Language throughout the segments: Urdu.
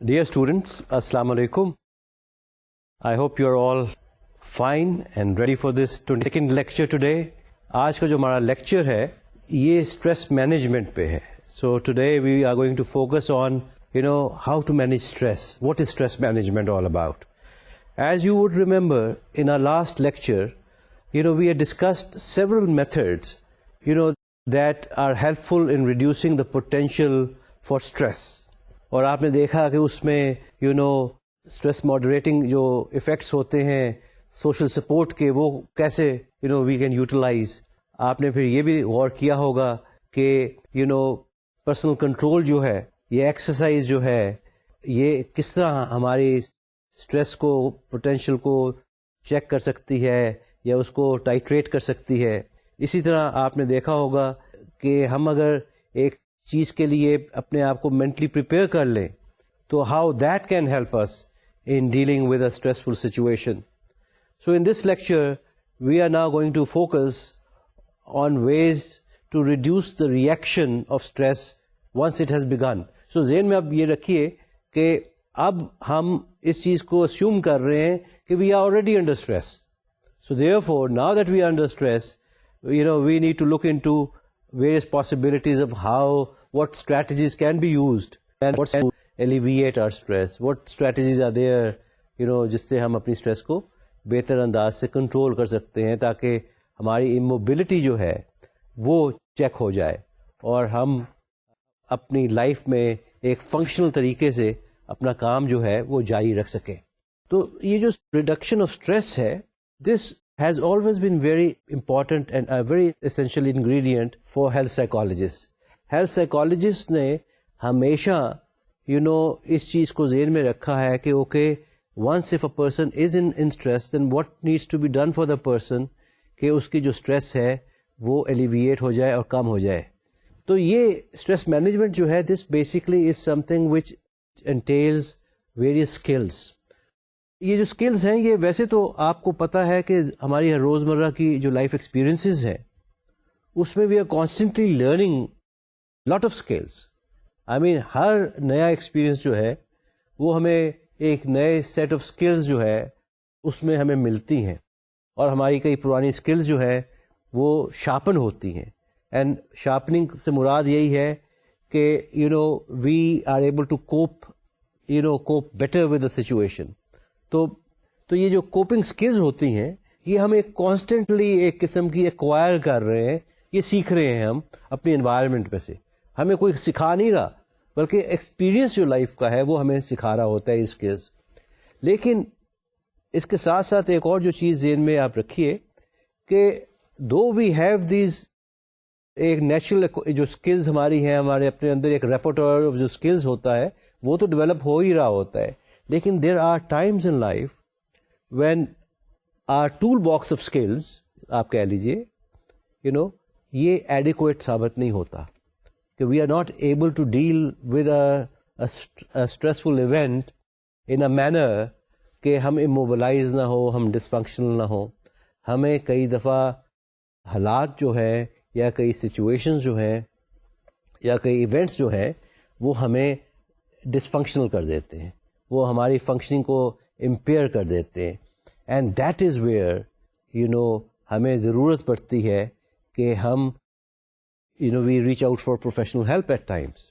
Dear students, Assalamu alaikum. I hope you are all fine and ready for this 22nd lecture today. آج کا جو ہمارا لیکچر ہے یہ اسٹریس مینجمنٹ پہ ہے. So today we are going to focus on how to manage stress. What is stress management all about? As you would remember in our last lecture, we had discussed several methods that are helpful in reducing the potential for stress. اور آپ نے دیکھا کہ اس میں اسٹریس ماڈریٹنگ جو ایفیکٹس ہوتے ہیں سوشل سپورٹ کے وہ کیسے وی کین یوٹیلائز. آپ نے پھر یہ بھی غور کیا ہوگا کہ پرسنل کنٹرول جو ہے یہ ایکسرسائز جو ہے یہ کس طرح ہماری اسٹریس کو پوٹینشیل کو چیک کر سکتی ہے یا اس کو ٹائٹریٹ کر سکتی ہے. اسی طرح آپ نے دیکھا ہوگا کہ ہم اگر ایک چیز کے لیے اپنے آپ کو مینٹلی پریپیئر کر لیں تو how that can help us in dealing with a stressful situation. So in this lecture we are now going to focus on ways to reduce the reaction of stress once it has begun. So ذہن میں اب یہ رکھیے کہ اب ہم اس چیز کو اسیوم کر رہے ہیں کہ we are already under stress. So therefore now that we are under stress we need to look into various possibilities of what strategies can be used and what to alleviate our stress. What strategies are there جس سے ہم اپنی اسٹریس کو بہتر انداز سے کنٹرول کر سکتے ہیں تاکہ ہماری اموبلٹی جو ہے وہ چیک ہو جائے اور ہم اپنی لائف میں ایک فنکشنل طریقے سے اپنا کام جو ہے وہ جاری رکھ سکیں. تو یہ جو ریڈکشن آف اسٹریس ہے دس has always been very important and a very essential ingredient for health psychologists. Health psychologists نے ہمیشہ اس چیز کو ذہن میں رکھا ہے کہ once if a person is in stress then what needs to be done for the person کہ اس کی جو اسٹریس ہے وہ alleviate ہو جائے اور کم ہو جائے. تو یہ اسٹریس مینجمنٹ جو ہے this basically is something which entails various skills. یہ جو اسکلز ہیں یہ ویسے تو آپ کو پتہ ہے کہ ہماری روزمرہ کی جو لائف ایکسپیرئنسز ہیں اس میں we are constantly learning lot of skills. I mean ہر نیا ایکسپیرئنس جو ہے وہ ہمیں ایک نئے سیٹ آف اسکلز جو ہے اس میں ہمیں ملتی ہیں اور ہماری کئی پرانی اسکلز جو ہے وہ شارپن ہوتی ہیں. اینڈ شارپننگ سے مراد یہی ہے کہ we are able to cope better with the situation. تو یہ جو کوپنگ سکلز ہوتی ہیں یہ ہم ایک کانسٹنٹلی ایک قسم کی ایکوائر کر رہے ہیں, یہ سیکھ رہے ہیں ہم اپنی انوائرمنٹ میں سے. ہمیں کوئی سکھا نہیں رہا بلکہ ایکسپیرئنس جو لائف کا ہے وہ ہمیں سکھا رہا ہوتا ہے یہ سکلز. لیکن اس کے ساتھ ساتھ ایک اور جو چیز ذہن میں آپ رکھیے کہ دو وی ہیو دیز ایک نیچرل جو سکلز ہماری ہیں ہمارے اپنے اندر ایک ریپرٹوار آف جو سکلز ہوتا ہے وہ تو ڈیولپ ہو ہی رہا ہوتا ہے, لیکن there are times in life when our toolbox of skills آپ کہہ لیجیے یہ ایڈیکویٹ ثابت نہیں ہوتا کہ we are not able to deal with stressful event in a manner کہ ہم اموبلائز نہ ہو, ہم ڈسفنکشنل نہ ہو. ہمیں کئی دفعہ حالات جو ہیں یا کئی سچویشنز جو ہیں یا کئی ایونٹس جو ہیں وہ ہمیں ڈسفنکشنل کر دیتے ہیں, وہ ہماری فنکشننگ کو امپیئر کر دیتے ہیں. اینڈ دیٹ از ویئر ہمیں ضرورت پڑتی ہے کہ ہم we reach out for professional help at times.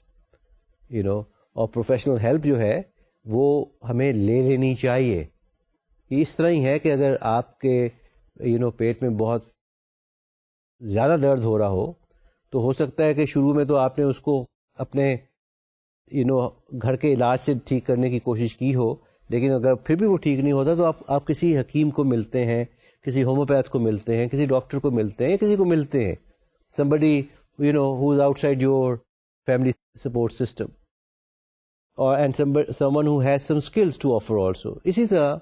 اور پروفیشنل ہیلپ جو ہے وہ ہمیں لے لینی چاہیے. یہ اس طرح ہی ہے کہ اگر آپ کے پیٹ میں بہت زیادہ درد ہو رہا ہو تو ہو سکتا ہے کہ شروع میں تو آپ نے اس کو اپنے گھر کے علاج سے ٹھیک کرنے کی کوشش کی ہو, لیکن اگر پھر بھی وہ ٹھیک نہیں ہوتا تو آپ کسی حکیم کو ملتے ہیں, کسی ہومیوپیتھ کو ملتے ہیں, کسی ڈاکٹر کو ملتے ہیں, کسی کو ملتے ہیں, somebody who is outside your family support system and someone who has some skills to offer also. اسی طرح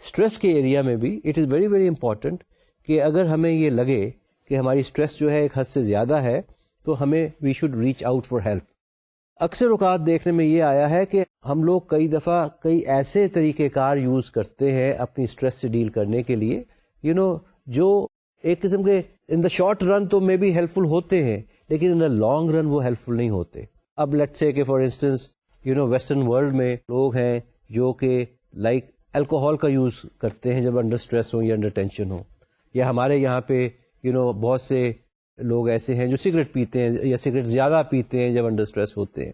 اسٹریس کے ایریا میں بھی it is very very important کہ اگر ہمیں یہ لگے کہ ہماری اسٹریس جو ہے ایک حد سے زیادہ ہے تو ہمیں we should reach out for help. اکثر اوقات دیکھنے میں یہ آیا ہے کہ ہم لوگ کئی دفعہ کئی ایسے طریقہ کار یوز کرتے ہیں اپنی اسٹریس سے ڈیل کرنے کے لیے جو ایک قسم کے ان دا شارٹ رن تو میں بھی ہیلپ فل ہوتے ہیں لیکن ان دا لانگ رن وہ ہیلپ فل نہیں ہوتے. اب لیٹس سے کہ فار انسٹنس ویسٹرن ورلڈ میں لوگ ہیں جو کہ لائک الکوہول کا یوز کرتے ہیں جب انڈر اسٹریس ہو یا انڈر ٹینشن ہو, یا ہمارے یہاں پہ بہت سے لوگ ایسے ہیں جو سگریٹ پیتے ہیں یا سگریٹ زیادہ پیتے ہیں جب انڈر اسٹریس ہوتے ہیں.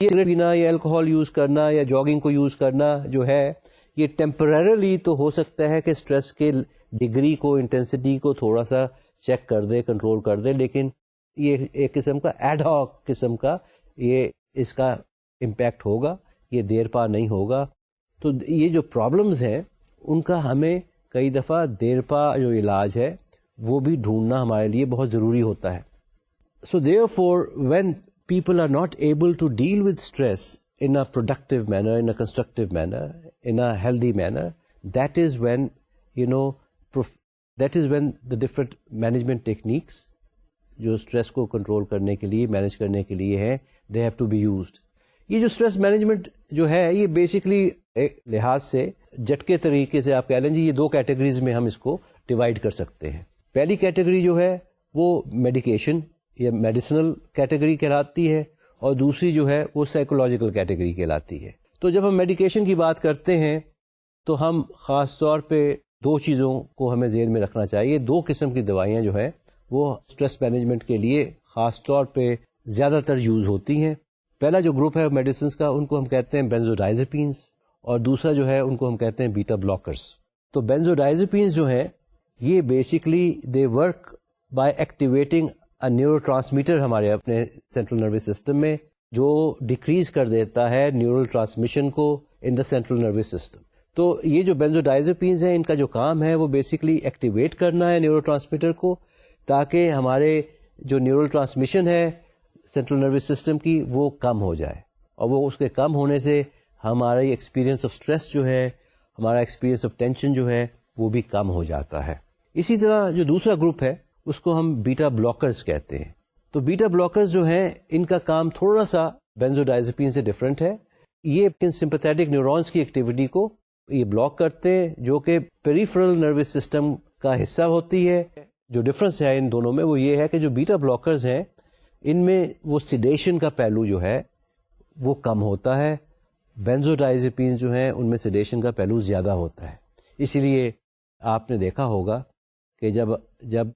یہ سگریٹ پینا یا الکوہول یوز کرنا یا جاگنگ کو یوز کرنا جو ہے یہ ٹیمپرریلی تو ہو سکتا ہے کہ اسٹریس کے ڈگری کو, انٹینسٹی کو تھوڑا سا چیک کر دے, کنٹرول کر دے, لیکن یہ ایک قسم کا ایڈ ہاک قسم کا یہ اس کا امپیکٹ ہوگا, یہ دیر پا نہیں ہوگا. تو یہ جو پرابلمز ہیں ان کا ہمیں کئی دفعہ دیر پا جو علاج ہے وہ بھی ڈھونڈنا ہمارے لیے بہت ضروری ہوتا ہے. سو therefore when people are not able to deal with stress in a productive manner, in a constructive manner, in a healthy manner, that is when the different management techniques جو اسٹریس کو کنٹرول کرنے کے لیے, مینیج کرنے کے لیے ہیں, they have to be used. یہ جو اسٹریس مینجمنٹ جو ہے یہ بیسکلی ایک لحاظ سے جھٹکے طریقے سے آپ کہہ لیں جی یہ 2 کیٹیگریز میں ہم اس کو ڈیوائڈ کر سکتے ہیں. پہلی کیٹیگری جو ہے وہ میڈیکیشن یا میڈیسنل کیٹیگری کہلاتی ہے, اور دوسری جو ہے وہ سائیکولوجیکل کیٹیگری کہلاتی ہے. تو جب ہم میڈیکیشن کی بات کرتے ہیں تو ہم خاص طور پہ 2 چیزوں کو ہمیں ذہن میں رکھنا چاہیے. 2 قسم کی دوائیاں جو ہیں وہ اسٹریس مینجمنٹ کے لیے خاص طور پہ زیادہ تر یوز ہوتی ہیں. پہلا جو گروپ ہے میڈیسنس کا ان کو ہم کہتے ہیں بینزوڈائزپینز, اور دوسرا جو ہے ان کو ہم کہتے ہیں بیٹا بلاکرز. تو بینزوڈائزپینز جو ہیں یہ basically they work by activating a neuro transmitter ہمارے اپنے سینٹرل نروس سسٹم میں, جو ڈیکریز کر دیتا ہے نیورل ٹرانسمیشن کو ان دا سینٹرل نروس سسٹم. تو یہ جو بینزوڈائزپینز ہیں ان کا جو کام ہے وہ بیسکلی ایکٹیویٹ کرنا ہے نیورو ٹرانسمیٹر کو, تاکہ ہمارے جو نیورل ٹرانسمیشن ہے سینٹرل نروس سسٹم کی وہ کم ہو جائے, اور وہ اس کے کم ہونے سے ہمارا ایکسپیرینس آف اسٹریس جو ہے, ہمارا ایکسپیرینس آف ٹینشن جو ہے وہ بھی کم ہو جاتا ہے. اسی طرح جو دوسرا گروپ ہے اس کو ہم بیٹا بلاکرز کہتے ہیں. تو بیٹا بلاکرز جو ہیں ان کا کام تھوڑا سا بینزوڈائزپین سے ڈفرینٹ ہے. یہ سمپیتھیٹک نیورونز کی ایکٹیویٹی کو یہ بلاک کرتے ہیں جو کہ پیریفرل نروس سسٹم کا حصہ ہوتی ہے. جو ڈفرنس ہے ان دونوں میں وہ یہ ہے کہ جو بیٹا بلاکرز ہیں ان میں وہ سیڈیشن کا پہلو جو ہے وہ کم ہوتا ہے, بینزوڈائزپین جو ہیں ان میں سیڈیشن کا پہلو زیادہ ہوتا ہے. اسی لیے آپ نے دیکھا ہوگا کہ جب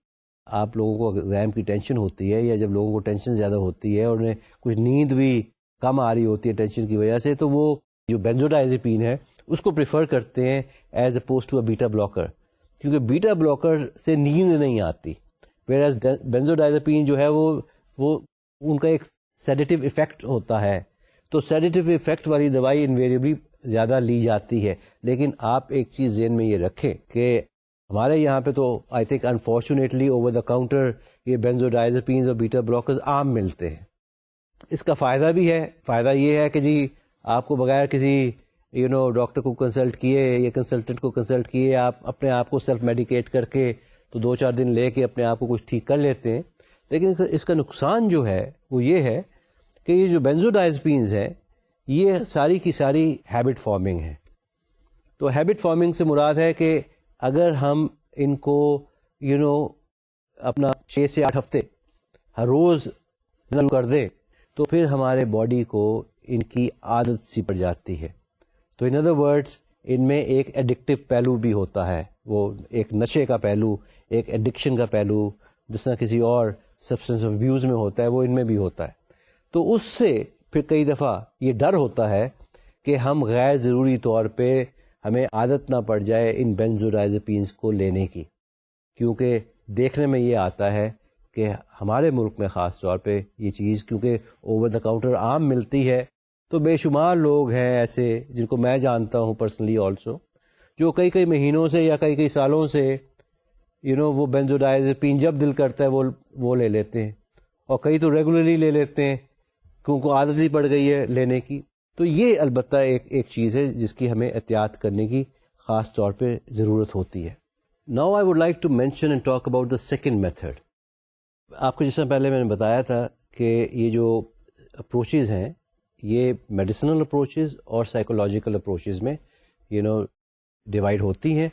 آپ لوگوں کو ایگزام کی ٹینشن ہوتی ہے یا جب لوگوں کو ٹینشن زیادہ ہوتی ہے اور انہیں کچھ نیند بھی کم آ رہی ہوتی ہے ٹینشن کی وجہ سے, تو وہ جو بینزوڈائزپین ہے اس کو پریفر کرتے ہیں as opposed to a beta blocker, کیونکہ بیٹا بلاکر سے نیند نہیں آتی, ویئر بینزوڈائزپین جو ہے وہ ان کا ایک سیڈیٹیو ایفیکٹ ہوتا ہے. تو سیڈیٹیو ایفیکٹ والی دوائی انویریبلی زیادہ لی جاتی ہے. لیکن آپ ایک چیز ذہن میں یہ رکھیں کہ ہمارے یہاں پہ تو I think unfortunately over the counter یہ بینزوڈائزپینز اور بیٹا بلاکرز عام ملتے ہیں. اس کا فائدہ بھی ہے. فائدہ یہ ہے کہ جی آپ کو بغیر کسی ڈاکٹر کو کنسلٹ کیے یا کنسلٹنٹ کو کنسلٹ کیے آپ اپنے آپ کو سیلف میڈیکیٹ کر کے تو 2-4 دن لے کے اپنے آپ کو کچھ ٹھیک کر لیتے ہیں. لیکن اس کا نقصان جو ہے وہ یہ ہے کہ یہ جو بینزوڈائزپینز ہیں یہ ساری کی ساری ہیبٹ فارمنگ ہے. تو ہیبٹ فارمنگ سے مراد ہے کہ اگر ہم ان کو اپنا 6 سے 8 ہفتے ہر روز کر دیں تو پھر ہمارے باڈی کو ان کی عادت سی پڑ جاتی ہے. تو ان ادر ورڈز ان میں ایک ایڈکٹیو پہلو بھی ہوتا ہے, وہ ایک نشے کا پہلو, ایک ایڈکشن کا پہلو جس طرح کسی اور سبسٹنس آف ابیوز میں ہوتا ہے وہ ان میں بھی ہوتا ہے. تو اس سے پھر کئی دفعہ یہ ڈر ہوتا ہے کہ ہم غیر ضروری طور پہ ہمیں عادت نہ پڑ جائے ان بینزوڈائزپینز کو لینے کی, کیونکہ دیکھنے میں یہ آتا ہے کہ ہمارے ملک میں خاص طور پہ یہ چیز کیونکہ اوور دا کاؤنٹر عام ملتی ہے, تو بے شمار لوگ ہیں ایسے جن کو میں جانتا ہوں پرسنلی آلسو, جو کئی مہینوں سے یا کئی سالوں سے وہ بینزوڈائزپین جب دل کرتا ہے وہ لے لیتے ہیں, اور کئی تو ریگولرلی لے لیتے ہیں کیونکہ عادت ہی پڑ گئی ہے لینے کی. تو یہ البتہ ایک چیز ہے جس کی ہمیں احتیاط کرنے کی خاص طور پہ ضرورت ہوتی ہے. Now I would like to mention and talk about the second method. آپ کو جس طرح پہلے میں نے بتایا تھا کہ یہ جو اپروچز ہیں یہ میڈیسنل اپروچز اور سائیکولوجیکل اپروچز میں ڈیوائڈ ہوتی ہیں.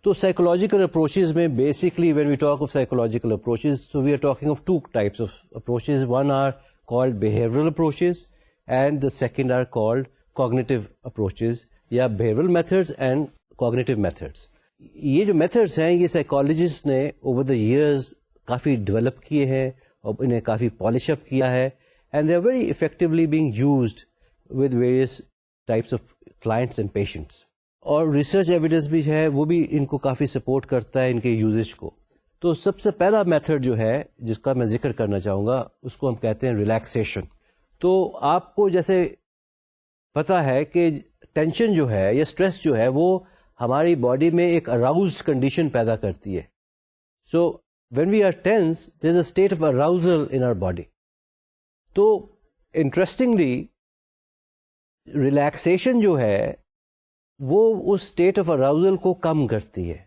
تو سائیکولوجیکل اپروچز میں basically when we talk of psychological approaches so we are talking of 2 types of approaches. One are called behavioral approaches and the second are called cognitive approaches یا behavioral methods and cognitive methods. یہ جو میتھڈس ہیں یہ سائیکالوجسٹ نے اوور دا ایئرز کافی ڈیولپ کیے ہیں اور انہیں کافی پالش اپ کیا ہے, and they are very effectively being used with various types of clients and patients. اور ریسرچ ایویڈنس بھی ہے, وہ بھی ان کو کافی سپورٹ کرتا ہے ان کے یوزیج کو. تو سب سے پہلا میتھڈ جو ہے جس کا میں ذکر کرنا چاہوں گا اس کو ہم کہتے ہیں ریلیکسیشن. تو آپ کو جیسے پتا ہے کہ ٹینشن جو ہے یا اسٹریس جو ہے وہ ہماری باڈی میں ایک اراؤزڈ کنڈیشن پیدا کرتی ہے. So when we are tense there is a state of arousal in our body. تو انٹرسٹنگلی ریلیکسیشن جو ہے وہ اس اسٹیٹ آف اراؤزل کو کم کرتی ہے.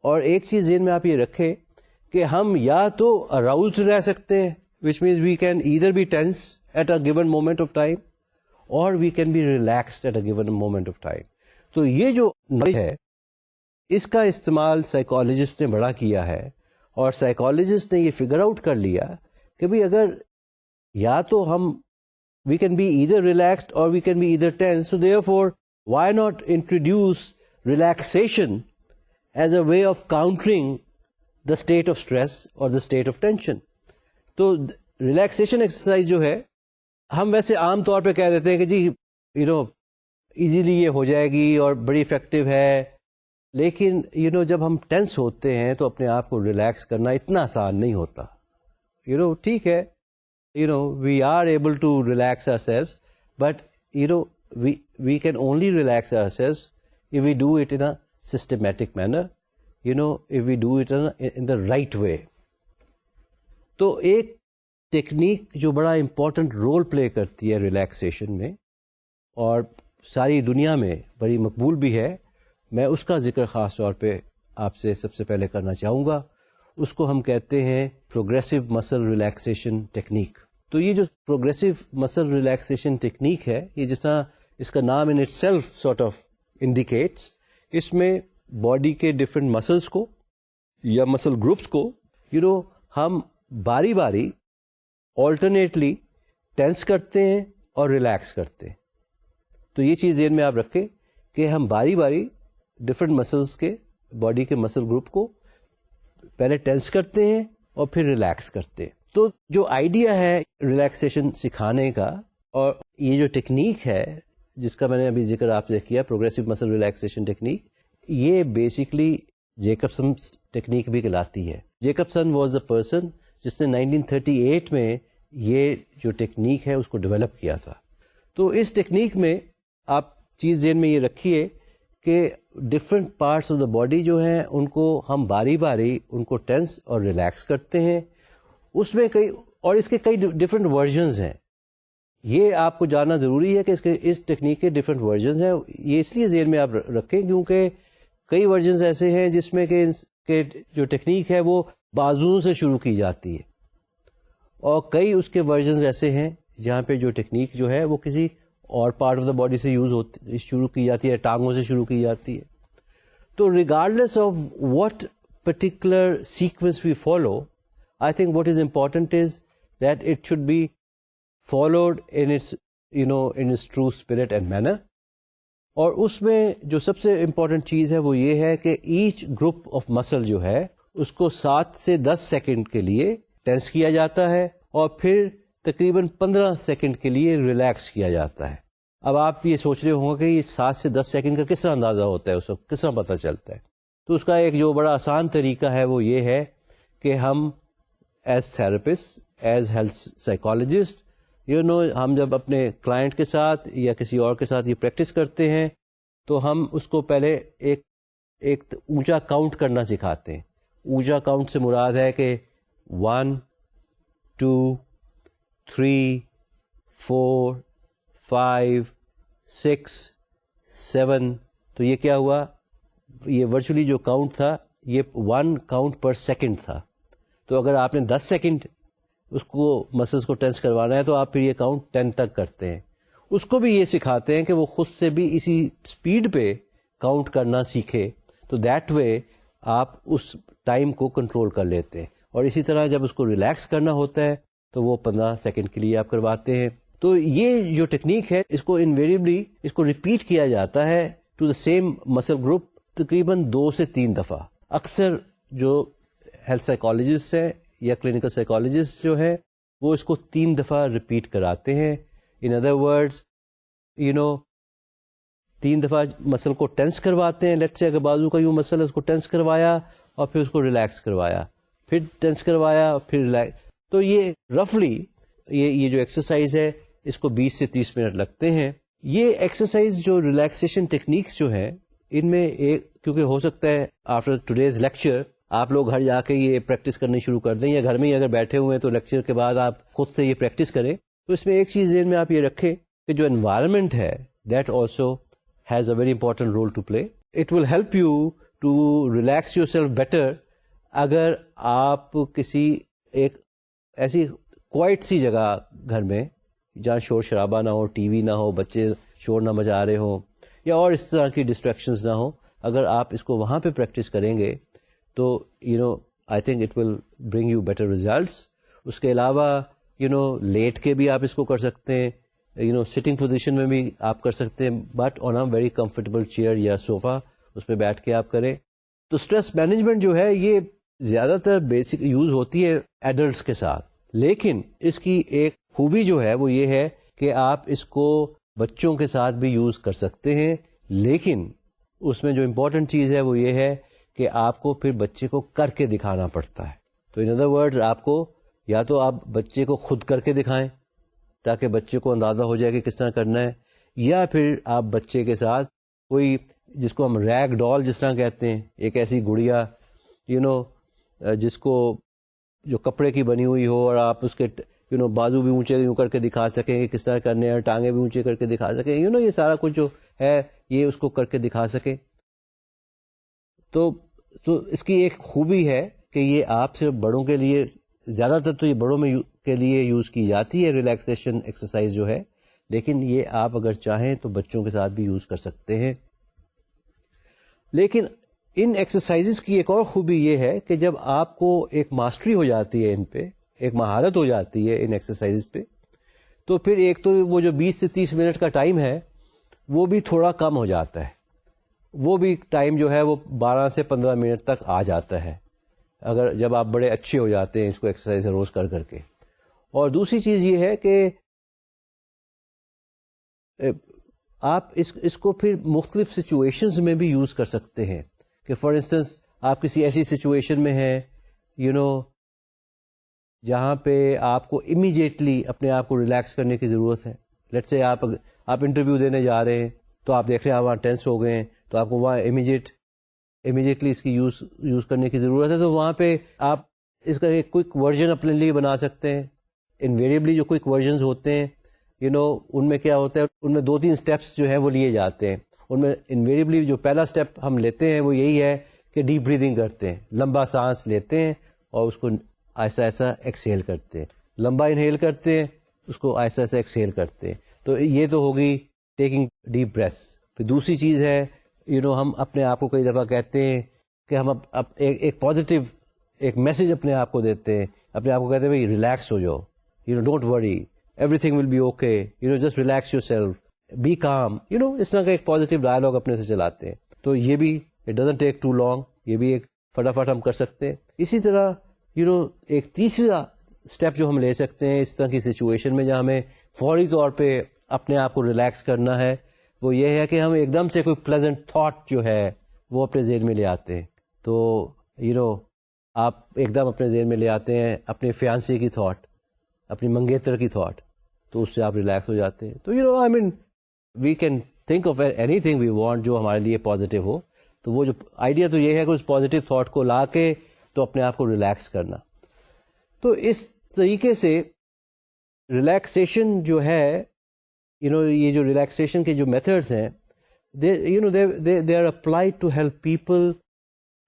اور ایک چیز ذہن میں آپ یہ رکھیں کہ ہم یا تو اراؤزڈ رہ سکتے ہیں, which means we can either be tense at a given moment of time or we can be relaxed at a given moment of time. تو یہ جو نالج ہے اس کا استعمال سائیکالوجسٹ نے بڑا کیا ہے, اور سائیکالوجسٹ نے یہ فگر آؤٹ کر لیا کہ بھئی اگر یا تو ہم we can be either relaxed or we can be either tense, so therefore why not introduce relaxation as a way of countering the state of stress اور دا اسٹیٹ آف ٹینشن. تو ریلیکسیشن ایکسرسائز جو ہے ہم ویسے عام طور پہ کہہ دیتے ہیں کہ جی ایزیلی یہ ہو جائے گی اور بڑی افیکٹو ہے, لیکن جب ہم ٹینس ہوتے ہیں تو اپنے آپ کو ریلیکس کرنا اتنا آسان نہیں ہوتا. ٹھیک ہے, we are able to relax ourselves, but we can only relax ourselves if we do it in a systematic manner, if we do it in the right way. تو ایک ٹیکنیک جو بڑا امپورٹنٹ رول پلے کرتی ہے ریلیکسیشن میں اور ساری دنیا میں بڑی مقبول بھی ہے, میں اس کا ذکر خاص طور پہ آپ سے سب سے پہلے کرنا چاہوں گا. اس کو ہم کہتے ہیں پروگریسو مسل ریلیکسیشن ٹیکنیک. تو یہ جو پروگریسو مسل ریلیکسیشن ٹیکنیک ہے, یہ جس طرح اس کا نام in itself sort of indicates, اس میں باڈی کے ڈفرینٹ مسلس کو یا مسل گروپس کو ہم باری باری آلٹرنیٹلی ٹینس کرتے ہیں اور ریلیکس کرتے ہیں. تو یہ چیز ذہن میں آپ رکھیں کہ ہم باری باری ڈفرینٹ مسلس کے باڈی کے مسل گروپ کو پہلے ٹینس کرتے ہیں اور پھر ریلیکس کرتے ہیں. تو جو آئیڈیا ہے ریلیکسیشن سکھانے کا, اور یہ جو ٹیکنیک ہے جس کا میں نے ابھی ذکر آپ سے کیا, پروگریسو مسل ریلیکسیشن ٹیکنیک, یہ بیسکلی جیکبسن ٹیکنیک بھی کہلاتی ہے. جیکبسن واز اے پرسن جس نے 1938 میں یہ جو ٹیکنیک ہے اس کو ڈیولپ کیا تھا. تو اس ٹیکنیک میں آپ چیز ذہن میں یہ رکھیے کہ different parts of the body جو ہیں ان کو ہم باری باری ان کو ٹینس اور ریلیکس کرتے ہیں. اس میں اس کے کئی ڈفرینٹ ورژنز ہیں. یہ آپ کو جاننا ضروری ہے کہ اس ٹیکنیک کے ڈفرینٹ ورژنز ہیں. یہ اس لیے ذہن میں آپ رکھیں کیونکہ کئی ورژنز ایسے ہیں جس میں کہ جو ٹیکنیک ہے وہ بازوؤں سے شروع کی جاتی ہے, اور کئی اس کے ورژنز ایسے ہیں جہاں پہ جو ٹیکنیک جو ہے وہ کسی اور پارٹ آف دا باڈی سے شروع کی جاتی ہے, ٹانگوں سے شروع کی جاتی ہے. تو regardless of what particular sequence we follow, I think what is important is that it should be followed in its true spirit and manner. اور اس میں جو سب سے امپورٹنٹ چیز ہے وہ یہ ہے کہ ایچ گروپ آف مسل جو ہے اس کو 7 سے 10 سیکنڈ کے لیے ٹینس کیا جاتا ہے اور پھر تقریباً 15 سیکنڈ کے لیے ریلیکس کیا جاتا ہے. اب آپ یہ سوچ رہے ہوں گے کہ یہ 7 سے 10 سیکنڈ کا کس طرح اندازہ ہوتا ہے, اس کو کس طرح پتہ چلتا ہے. تو اس کا ایک جو بڑا آسان طریقہ ہے وہ یہ ہے کہ ہم as therapist, as health psychologist, ہم جب اپنے کلائنٹ کے ساتھ یا کسی اور کے ساتھ یہ پریکٹس کرتے ہیں تو ہم اس کو پہلے ایک اونچا کاؤنٹ کرنا سکھاتے ہیں. اونچا کاؤنٹ سے مراد ہے کہ 1 2 3 4 5 6 7. تو یہ کیا ہوا, یہ ورچولی جو کاؤنٹ تھا یہ 1 کاؤنٹ پر سیکنڈ تھا. تو اگر آپ نے 10 سیکنڈ اس کو مسلس کو ٹینس کروانا ہے تو آپ پھر یہ کاؤنٹ 10 تک کرتے ہیں. اس کو بھی یہ سکھاتے ہیں کہ وہ خود سے بھی اسی اسپیڈ پہ کاؤنٹ کرنا سیکھے, تو دیٹ وے آپ اس ٹائم کو کنٹرول کر لیتے ہیں. اور اسی طرح جب اس کو ریلیکس کرنا ہوتا ہے تو وہ 15 سیکنڈ کے لیے آپ کرواتے ہیں. تو یہ جو ٹیکنیک ہے اس کو انویریبلی اس کو ریپیٹ کیا جاتا ہے to the same muscle group تقریباً 2 سے 3 دفعہ. اکثر جو ہیلتھ سائیکالوجسٹ ہیں یا کلینکل سائیکالوجسٹ جو ہیں وہ اس کو 3 دفعہ ریپیٹ کراتے ہیں. ان ادر ورڈز 3 دفعہ مسل کو ٹینس کرواتے ہیں. لیٹس سے اگر بازو کا یوں مسل ہے اس کو ٹینس کروایا اور پھر اس کو ریلیکس کروایا, پھر ٹینس کروایا, پھر ریلیکس. تو یہ رفلی یہ جو ایکسرسائز ہے اس کو 20 سے 30 منٹ لگتے ہیں. یہ ایکسرسائز جو ریلیکسیشن ٹیکنیکس جو ہیں ان میں ایک, کیونکہ ہو سکتا ہے آفٹر ٹوڈیز لیکچر آپ لوگ گھر جا کے یہ پریکٹس کرنی شروع کر دیں, یا گھر میں ہی اگر بیٹھے ہوئے ہیں تو لیکچر کے بعد آپ خود سے یہ پریکٹس کریں. تو اس میں ایک چیز ذہن میں آپ یہ رکھیں کہ جو انوائرمنٹ ہے that also has a very important role to play. It will help you to relax yourself better اگر آپ کسی ایک ایسی کوائٹ سی جگہ گھر میں جہاں شور شرابہ نہ ہو, ٹی وی نہ ہو, بچے شور نہ مچا رہے ہوں یا اور اس طرح کی ڈسٹریکشنز نہ ہوں, اگر آپ اس کو وہاں پہ پریکٹس کریں گے تو I think it will bring you better results. اس کے علاوہ لیٹ کے بھی آپ اس کو کر سکتے ہیں, سٹنگ پوزیشن میں بھی آپ کر سکتے ہیں, but on a very comfortable chair یا صوفہ اس پہ بیٹھ کے آپ کریں. تو اسٹریس مینجمنٹ جو ہے یہ زیادہ تر بیسک یوز ہوتی ہے ایڈلٹس کے ساتھ, لیکن اس کی ایک خوبی جو ہے وہ یہ ہے کہ آپ اس کو بچوں کے ساتھ بھی یوز کر سکتے ہیں. لیکن اس میں جو امپورٹنٹ چیز ہے وہ یہ ہے کہ آپ کو پھر بچے کو کر کے دکھانا پڑتا ہے. تو ان ادر ورڈز آپ کو یا تو آپ بچے کو خود کر کے دکھائیں تاکہ بچے کو اندازہ ہو جائے کہ کس طرح کرنا ہے, یا پھر آپ بچے کے ساتھ کوئی جس کو ہم ریگ ڈال جس طرح کہتے ہیں, ایک ایسی گڑیا جس کو جو کپڑے کی بنی ہوئی ہو اور آپ اس کے بازو بھی اونچے یوں کر کے دکھا سکیں کہ کس طرح کرنے ہیں, ٹانگیں بھی اونچے کر کے دکھا سکیں, یہ سارا کچھ جو ہے یہ اس کو کر کے دکھا سکیں. تو اس کی ایک خوبی ہے کہ یہ آپ صرف بڑوں کے لیے, زیادہ تر تو یہ بڑوں میں کے لیے یوز کی جاتی ہے ریلیکسیشن ایکسرسائز جو ہے, لیکن یہ آپ اگر چاہیں تو بچوں کے ساتھ بھی یوز کر سکتے ہیں. لیکن ان ایکسرسائزز کی ایک اور خوبی یہ ہے کہ جب آپ کو ایک ماسٹری ہو جاتی ہے ان پہ, ایک مہارت ہو جاتی ہے ان ایکسرسائزز پہ, تو پھر ایک تو وہ جو 20 سے 30 منٹ کا ٹائم ہے وہ بھی تھوڑا کم ہو جاتا ہے, وہ بھی ٹائم جو ہے وہ 12 سے 15 منٹ تک آ جاتا ہے اگر جب آپ بڑے اچھے ہو جاتے ہیں اس کو ایکسرسائز روز کر کر کے. اور دوسری چیز یہ ہے کہ آپ اس کو پھر مختلف سچویشنز میں بھی یوز کر سکتے ہیں. کہ فار انسٹنس آپ کسی ایسی سچویشن میں ہیں جہاں پہ آپ کو امیجیٹلی اپنے آپ کو ریلیکس کرنے کی ضرورت ہے. لیٹ سے آپ انٹرویو دینے جا رہے ہیں تو آپ دیکھ رہے ہیں آپ وہاں ٹینس ہو گئے ہیں, تو آپ کو وہاں امیجیٹلی اس کی یوز کرنے کی ضرورت ہے. تو وہاں پہ آپ اس کا ایک کوئک ورژن اپنے لیے بنا سکتے ہیں. انویریبلی جو کوئک ورژنز ہوتے ہیں ان میں کیا ہوتا ہے, ان میں 2-3 اسٹیپس جو ہیں وہ لیے جاتے ہیں. ان میں انویریبلی جو پہلا اسٹیپ ہم لیتے ہیں وہ یہی ہے کہ ڈیپ بریدنگ کرتے ہیں, لمبا سانس لیتے ہیں اور اس کو ایسا ایسا ایکسہیل کرتے ہیں, لمبا انہیل کرتے ہیں, اس کو ایسا ایسا ایکسہیل کرتے ہیں. تو یہ تو ہوگی ٹیکنگ ڈیپ بریتھس. پھر دوسری چیز ہے ہم اپنے آپ کو کئی دفعہ کہتے ہیں کہ ہم ایک پازیٹیو ایک میسج اپنے آپ کو دیتے ہیں, اپنے آپ کو کہتے ہیں بھائی ریلیکس ہو جاؤ, don't worry, everything will be okay, just relax yourself, be calm, اس طرح کا ایک پازیٹیو ڈائلاگ اپنے سے چلاتے ہیں. تو یہ بھی it doesn't take too long, یہ بھی ایک فٹافٹ ہم کر سکتے ہیں. اسی طرح ایک تیسرا اسٹیپ جو ہم لے سکتے ہیں اس طرح کی سچویشن میں جہاں ہمیں فوری طور پہ اپنے آپ کو ریلیکس کرنا ہے, وہ یہ ہے کہ ہم ایک دم سے کوئی پلیزنٹ تھاٹ جو ہے وہ اپنے ذہن میں لے آتے ہیں. تو آپ ایک دم اپنے ذہن میں لے آتے ہیں اپنے فیانسی کی تھاٹ, اپنی منگیتر کی تھاٹ, تو اس سے آپ ریلیکس ہو جاتے ہیں. تو I mean we can think of anything we want جو ہمارے لیے پازیٹیو ہو. تو وہ جو آئیڈیا تو یہ ہے کہ اس پازیٹیو تھاٹ کو لا کے تو اپنے آپ کو ریلیکس کرنا. تو اس طریقے سے ریلیکسیشن جو ہے یہ جو ریلیکسیشن کے جو میتھڈس ہیں they are applied to help people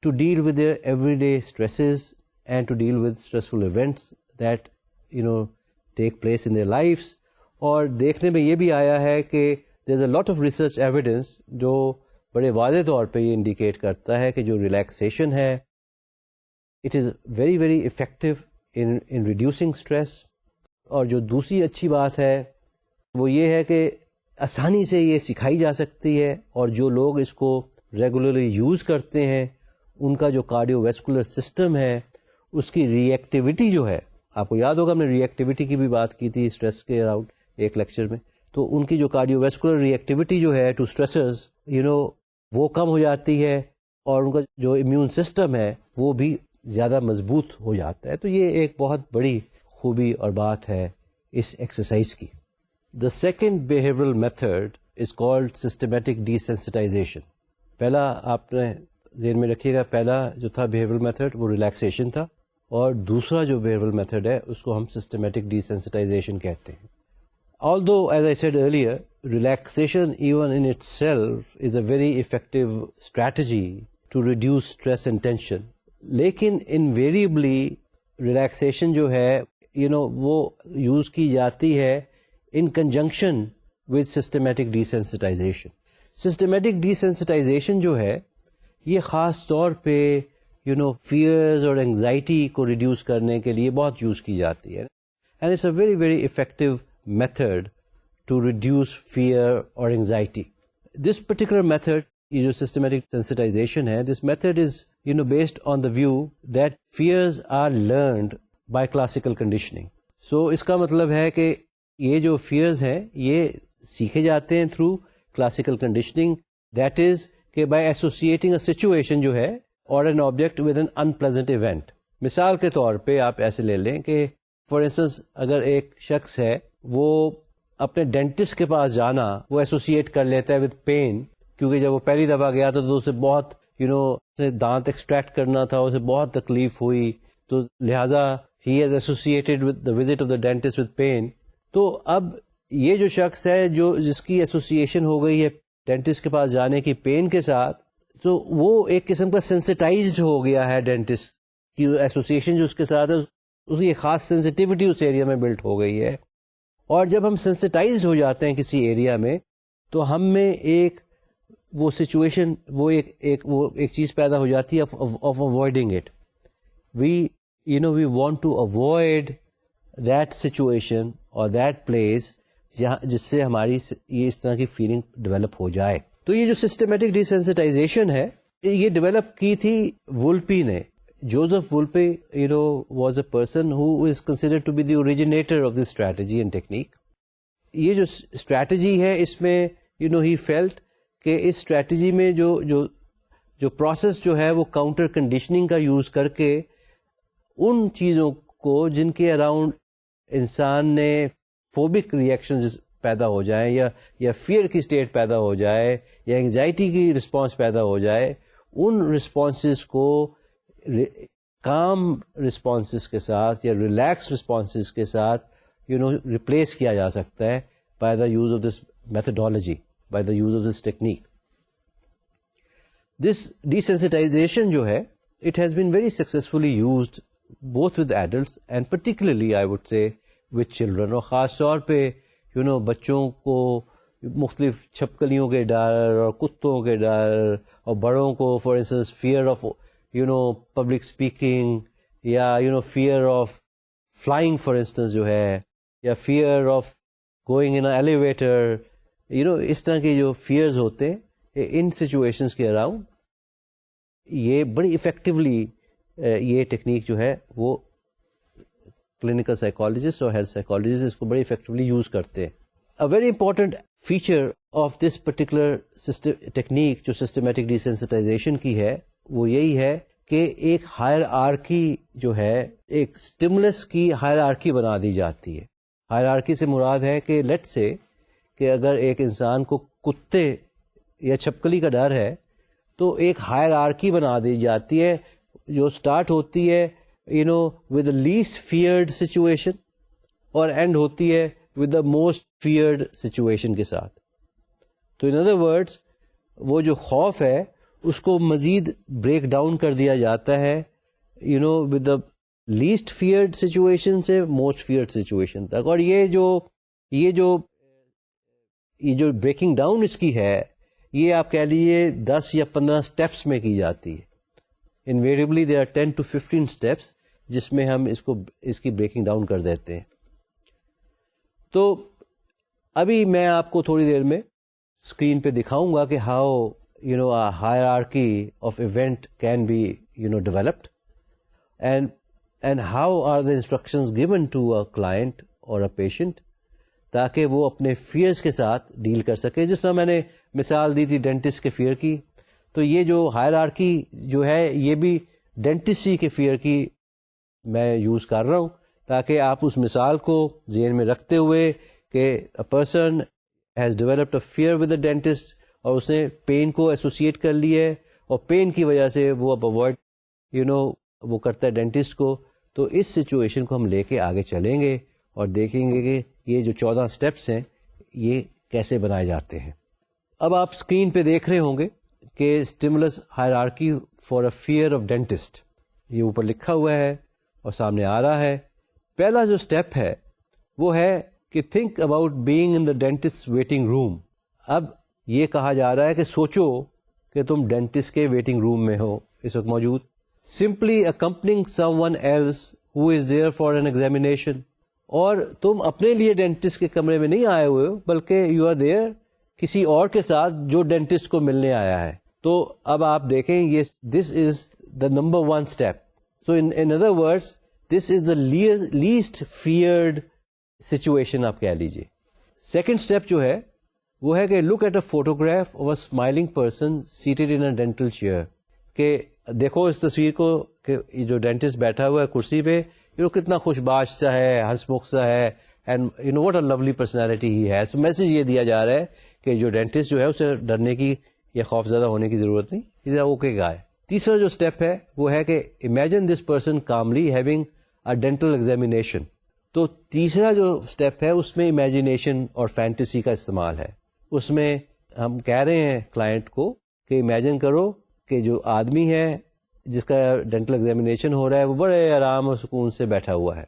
to deal with their everyday stresses and to deal with stressful events that take place in their lives. اور دیکھنے میں یہ بھی آیا ہے کہ there's a lot of research evidence جو بڑے واضح طور پہ یہ انڈیکیٹ کرتا ہے کہ جو ریلیکسیشن ہے it is very very effective in reducing stress, اور جو دوسری اچھی بات ہے وہ یہ ہے کہ آسانی سے یہ سکھائی جا سکتی ہے، اور جو لوگ اس کو ریگولرلی یوز کرتے ہیں ان کا جو کارڈیو ویسکولر سسٹم ہے اس کی ری ایکٹیویٹی جو ہے، آپ کو یاد ہوگا ہم نے ری ایکٹیویٹی کی بھی بات کی تھی اسٹریس کے اراؤنڈ ایک لیکچر میں، تو ان کی جو کارڈیو ویسکولر ری ایکٹیویٹی جو ہے ٹو اسٹریسرز وہ کم ہو جاتی ہے، اور ان کا جو امیون سسٹم ہے وہ بھی زیادہ مضبوط ہو جاتا ہے. تو یہ ایک بہت بڑی خوبی اور بات ہے اس ایکسرسائز کی. The second behavioral method is called systematic desensitization. پہلا آپ نے ذہن میں رکھیے گا، پہلا جو تھا behavioral method وہ ریلیکسیشن تھا، اور دوسرا جو behavioral method ہے اس کو ہم systematic desensitization کہتے ہیں. Although, as I said earlier, relaxation even in itself is a very effective strategy to reduce stress and tension. لیکن invariably relaxation جو ہے وہ یوز کی جاتی ہے in conjunction with systematic desensitization. Systematic desensitization جو ہے یہ خاص طور پہ fears اور anxiety کو reduce کرنے کے لیے بہت یوز کی جاتی ہے. And it's a very, very effective method to reduce fear or anxiety. This particular method, یہ جو systematic sensitization ہے, this method is based on the view that fears are learned by classical conditioning. So اس کا مطلب ہے کہ یہ جو فیئرز ہیں یہ سیکھے جاتے ہیں through classical conditioning, that is کہ بائی ایسوسیٹنگ اے سچویشن جو ہے اور an object with an unpleasant event. مثال کے طور پہ آپ ایسے لے لیں کہ فار انسٹنس اگر ایک شخص ہے وہ اپنے ڈینٹسٹ کے پاس جانا وہ ایسوسیٹ کر لیتا ہے ود پین، کیونکہ جب وہ پہلی دفعہ گیا تھا تو اسے بہت دانت ایکسٹریکٹ کرنا تھا، اسے بہت تکلیف ہوئی، تو لہٰذا he has associated with the visit of the dentist with pain. تو اب یہ جو شخص ہے جس کی ایسوسیشن ہو گئی ہے ڈینٹسٹ کے پاس جانے کی پین کے ساتھ، تو وہ ایک قسم کا سینسٹائزڈ ہو گیا ہے ڈینٹسٹ کی ایسوسیشن جو اس کے ساتھ ہے، اس کی خاص سینسٹیوٹی اس ایریا میں بلٹ ہو گئی ہے. اور جب ہم سینسٹائزڈ ہو جاتے ہیں کسی ایریا میں تو ہم میں ایک وہ سچویشن وہ ایک چیز پیدا ہو جاتی ہے of avoiding it. We want to avoid that situation اور دیٹ پلیس جس سے ہماری یہ اس طرح کی فیلنگ ڈیولپ ہو جائے. تو یہ جو سسٹمیٹک ڈیسینسٹائزیشن ہے یہ ڈیولپ کی تھی وولپی نے. Joseph Wolpe was a person who is considered to be the originator of this strategy and technique. یہ جو اسٹریٹجی ہے اس میں ہی فیلٹ کہ اس اسٹریٹجی میں جو پروسیس جو ہے وہ کاؤنٹر کنڈیشننگ کا یوز کر کے ان چیزوں کو جن کے اراؤنڈ انسان نے فوبک ریئیکشنز پیدا ہو جائیں یا فیئر کی اسٹیٹ پیدا ہو جائے یا انگزائٹی کی رسپانس پیدا ہو جائے، ان رسپانسز کو کام رسپانسز کے ساتھ یا ریلیکس رسپانسز کے ساتھ ریپلیس کیا جا سکتا ہے by the use of this methodology, by the use of this technique. This desensitization جو ہے it has been very successfully used both with adults and particularly I would say with children. اور خاص طور پہ بچوں کو مختلف چھپکلیوں کے ڈر اور کتوں کے ڈر، اور بڑوں کو for instance fear of public speaking یا fear of flying for instance جو ہے، یا fear of going in elevator, اس طرح کے جو فیئرز ہوتے ہیں ان سچویشنز کے اراؤنڈ یہ بڑی افیکٹولی یہ ٹیکنیک جو ہے وہ کلینکل سائیکالوجسٹ اور ہیلتھ سائیکالوجسٹ اس کو بڑی افیکٹولی یوز کرتے ہیں. A very important feature of this particular technique جو سسٹمیٹک ڈیسینسٹائزیشن کی ہے وہ یہی ہے کہ ایک ہائر آرکی جو ہے، ایک اسٹیمولس کی ہائر آرکی بنا دی جاتی ہے. ہائر آرکی سے مراد ہے کہ لیٹ سے کہ اگر ایک انسان کو کتے یا چھپکلی کا ڈر ہے تو ایک ہائر آرکی بنا دی جاتی ہے جو سٹارٹ ہوتی ہے with the least feared situation اور اینڈ ہوتی ہے with the most feared situation کے ساتھ. تو ان ادر ورڈس وہ جو خوف ہے اس کو مزید بریک ڈاؤن کر دیا جاتا ہے with the least feared situation سے موسٹ فیئرڈ سچویشن تک. اور یہ جو بریکنگ ڈاؤن اس کی ہے یہ آپ کہہ لیجیے 10 یا 15 اسٹیپس میں کی جاتی ہے. Invariably there are 10 to 15 steps جس میں ہم اس کی بریکنگ ڈاؤن کر دیتے ہیں. تو ابھی میں آپ کو تھوڑی دیر میں اسکرین پہ دکھاؤں گا کہ how a hierarchy of event can be developed, and how are the instructions given to a client or a patient تاکہ وہ اپنے فیئرس کے ساتھ ڈیل کر سکے. جس طرح میں نے مثال دی تھی ڈینٹسٹ کے فیئر کی, تو یہ جو ہائرارکی جو ہے یہ بھی ڈینٹسٹری کے فیئر کی میں یوز کر رہا ہوں, تاکہ آپ اس مثال کو ذہن میں رکھتے ہوئے کہ a person has developed a fear with the dentist, اور اس نے پین کو ایسوسیٹ کر لیا ہے, اور پین کی وجہ سے وہ اب اوائڈ وہ کرتا ہے ڈینٹسٹ کو. تو اس سچویشن کو ہم لے کے آگے چلیں گے اور دیکھیں گے کہ یہ جو 14 سٹیپس ہیں یہ کیسے بنائے جاتے ہیں. اب آپ اسکرین پہ دیکھ رہے ہوں گے کہ stimulus hierarchy for a fear of dentist, یہ اوپر لکھا ہوا ہے اور سامنے آ رہا ہے. پہلا جو اسٹیپ ہے وہ ہے کہ think about being in the dentist waiting روم. اب یہ کہا جا رہا ہے کہ سوچو کہ تم ڈینٹسٹ کے ویٹنگ روم میں ہو اس وقت موجود. Simply accompanying someone else who is there for an examination, اور تم اپنے لیے ڈینٹسٹ کے کمرے میں نہیں آئے ہوئے ہو بلکہ یو آر دیئر کسی اور کے ساتھ جو ڈینٹسٹ کو ملنے آیا ہے. تو اب آپ دیکھیں یہ this is the number 1 step. So in other words this is the least feared situation آپ کہہ لیجیے. سیکنڈ اسٹیپ جو ہے وہ ہے کہ look at a photograph of a smiling person seated in a dental chair, کہ دیکھو اس تصویر کو کہ جو ڈینٹسٹ بیٹھا ہوا ہے کرسی پہ, کتنا خوش باش سا ہے, ہنس مخ سا ہے, and what a lovely personality ہی ہے. تو میسج یہ دیا جا رہا ہے کہ جو ڈینٹسٹ جو ہے اسے ڈرنے کی یا خوف زدہ ہونے کی ضرورت نہیں, اسے اوکے گا ہے. تیسرا جو اسٹیپ ہے وہ ہے کہ imagine this person Kamili having a dental examination. تو تیسرا جو اسٹیپ ہے اس میں امیجنیشن اور فینٹیسی کا استعمال ہے. اس میں ہم کہہ رہے ہیں کلائنٹ کو کہ امیجن کرو کہ جو آدمی ہے جس کا ڈینٹل ایگزامینیشن ہو رہا ہے وہ بڑے آرام اور سکون سے بیٹھا ہوا ہے.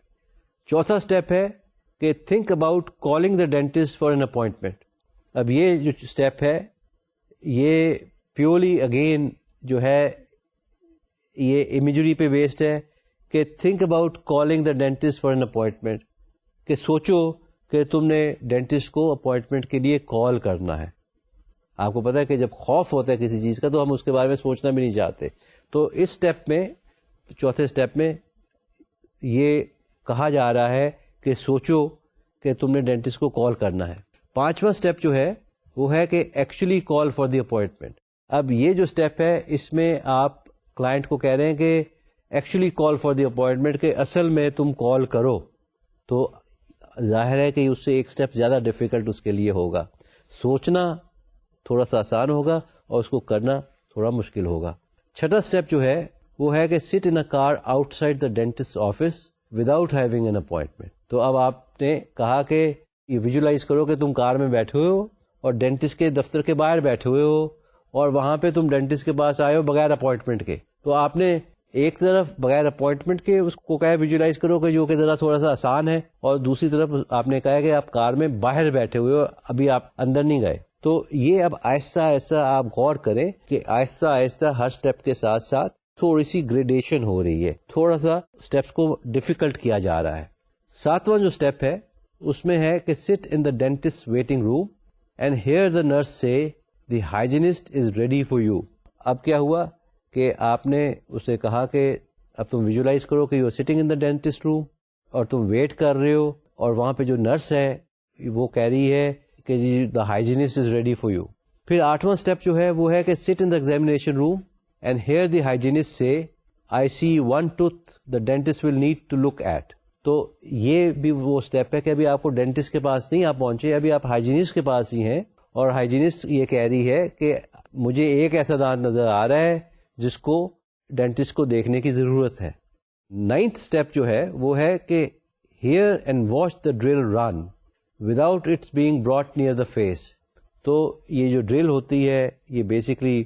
چوتھا اسٹیپ ہے کہ think about calling the dentist for an appointment. اب یہ جو اسٹیپ ہے یہ پیورلی اگین جو ہے یہ امیجری پہ بیسڈ ہے کہ think about calling the dentist for an appointment, کہ سوچو کہ تم نے ڈینٹسٹ کو اپوائنٹمنٹ کے لیے کال کرنا ہے. آپ کو پتا ہے کہ جب خوف ہوتا ہے کسی چیز کا تو ہم اس کے بارے میں سوچنا بھی نہیں چاہتے. تو اس اسٹیپ میں چوتھے اسٹیپ میں یہ کہا جا رہا ہے کہ سوچو کہ تم نے ڈینٹسٹ کو کال کرنا ہے. پانچواں اسٹیپ جو ہے وہ ہے کہ actually call for the appointment. اب یہ جو اسٹیپ ہے اس میں آپ کلائنٹ کو کہہ رہے ہیں کہ actually call for the appointment, کہ اصل میں تم کال کرو. تو ظاہر ہے کہ اس سے ایک اسٹیپ زیادہ ڈیفیکلٹ اس کے لیے ہوگا. سوچنا تھوڑا سا آسان ہوگا اور اس کو کرنا تھوڑا مشکل ہوگا. چھٹا اسٹیپ جو ہے وہ ہے کہ sit in a car outside the dentist office without having an appointment. تو اب آپ نے کہا کہ یہ ویژولائز کرو کہ تم کار میں بیٹھے ہوئے ہو اور ڈینٹسٹ کے دفتر کے باہر بیٹھے ہوئے ہو, اور وہاں پہ تم ڈینٹسٹ کے پاس آئے ہو بغیر اپوائنٹمنٹ کے. تو آپ نے ایک طرف بغیر اپوائنٹمنٹ کے اس کو کہا ویژولائز کرو کہ جو کہ ذرا تھوڑا سا آسان ہے, اور دوسری طرف آپ نے کہا کہ آپ کار میں باہر بیٹھے ہوئے ہو, ابھی آپ اندر نہیں گئے. تو یہ اب آہستہ آہستہ آپ غور کریں کہ آہستہ آہستہ ہر اسٹیپ کے ساتھ ساتھ تھوڑی سی گریڈیشن ہو رہی ہے, تھوڑا سا اسٹیپس کو ڈیفیکلٹ کیا جا رہا ہے. ساتواں جو اسٹیپ ہے اس میں ہے کہ sit in the dentist waiting room and hear the nurse say the hygienist is ready for you. اب کیا ہوا کہ آپ نے اسے کہا کہ اب تم ویژولائز کرو کہ you are sitting in the dentist room اور تم ویٹ کر رہے ہو, اور وہاں پہ جو نرس ہے وہ کہہ رہی ہے کہ جی the hygienist is ready for you. پھر آٹھواں اسٹیپ جو ہے وہ ہے کہ sit in the examination room and hear the hygienist say I see one tooth the dentist will need to look at. تو یہ بھی وہ اسٹیپ ہے کہ ابھی آپ کو ڈینٹسٹ کے پاس نہیں آپ پہنچے, ابھی آپ ہائیجینسٹ کے پاس ہی ہیں, اور ہائیجینسٹ یہ کہہ رہی ہے کہ مجھے ایک ایسا دانت نظر آ رہا ہے جس کو ڈینٹسٹ کو دیکھنے کی ضرورت ہے. نائنتھ اسٹیپ جو ہے وہ ہے کہ hear and watch the drill run without its being brought near the face. تو یہ جو ڈرل ہوتی ہے یہ بیسکلی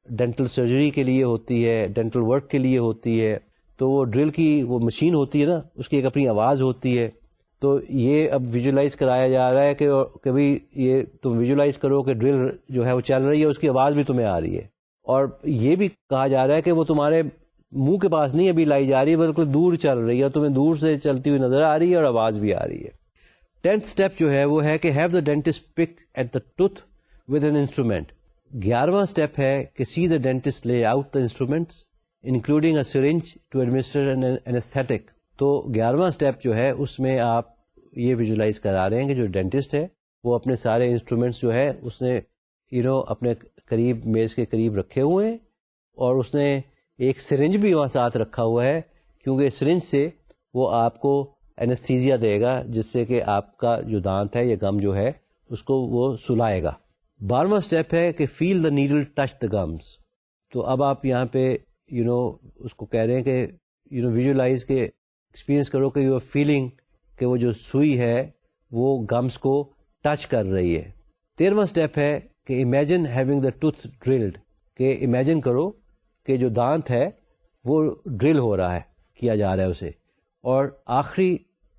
ڈینٹل سرجری کے لیے ہوتی ہے, ڈینٹل ورک کے لیے ہوتی ہے. تو وہ ڈرل کی وہ مشین ہوتی ہے نا, اس کی ایک اپنی آواز ہوتی ہے. تو یہ اب ویژولائز کرایا جا رہا ہے کہ کبھی یہ تم ویژولائز کرو کہ ڈرل جو ہے وہ چل رہی ہے, اس کی آواز بھی تمہیں آ رہی ہے, اور یہ بھی کہا جا رہا ہے کہ وہ تمہارے منہ کے پاس نہیں ابھی لائی جا رہی ہے بلکہ دور چل رہی ہے, اور تمہیں دور سے چلتی ہوئی نظر آ رہی ہے اور آواز بھی آ رہی ہے. 10th اسٹیپ جو ہے وہ ہے کہ have the dentist pick at the tooth with an instrument. 11واں اسٹیپ ہے کہ see the dentist lay out the instruments including a syringe to administer an anaesthetic. تو 11واں اسٹیپ جو ہے اس میں آپ یہ ویژولائز کرا رہے ہیں کہ جو ڈینٹسٹ ہے وہ اپنے سارے انسٹرومینٹس جو ہے اس نے اپنے قریب میز کے قریب رکھے ہوئے ہیں, اور اس نے ایک سرنج بھی وہاں ساتھ رکھا ہوا ہے, کیونکہ سرنج سے وہ آپ کو اینستھیزیا دے گا جس سے کہ آپ کا جو دانت ہے یا گم جو ہے اس کو وہ سلائے گا. 12واں اسٹیپ ہے کہ فیل دا نیڈل ٹچ دا گمس. تو اب آپ یہاں پہ اس کو کہہ رہے ہیں کہ ویژولائز کے ایکسپیرئنس کرو کہ یو آر فیلنگ کہ وہ جو سوئی ہے وہ گمس کو ٹچ کر رہی ہے. 13واں اسٹیپ ہے کہ imagine having the tooth drilled, کہ امیجن کرو کہ جو دانت ہے وہ ڈرل ہو رہا ہے, کیا جا رہا ہے اسے. اور آخری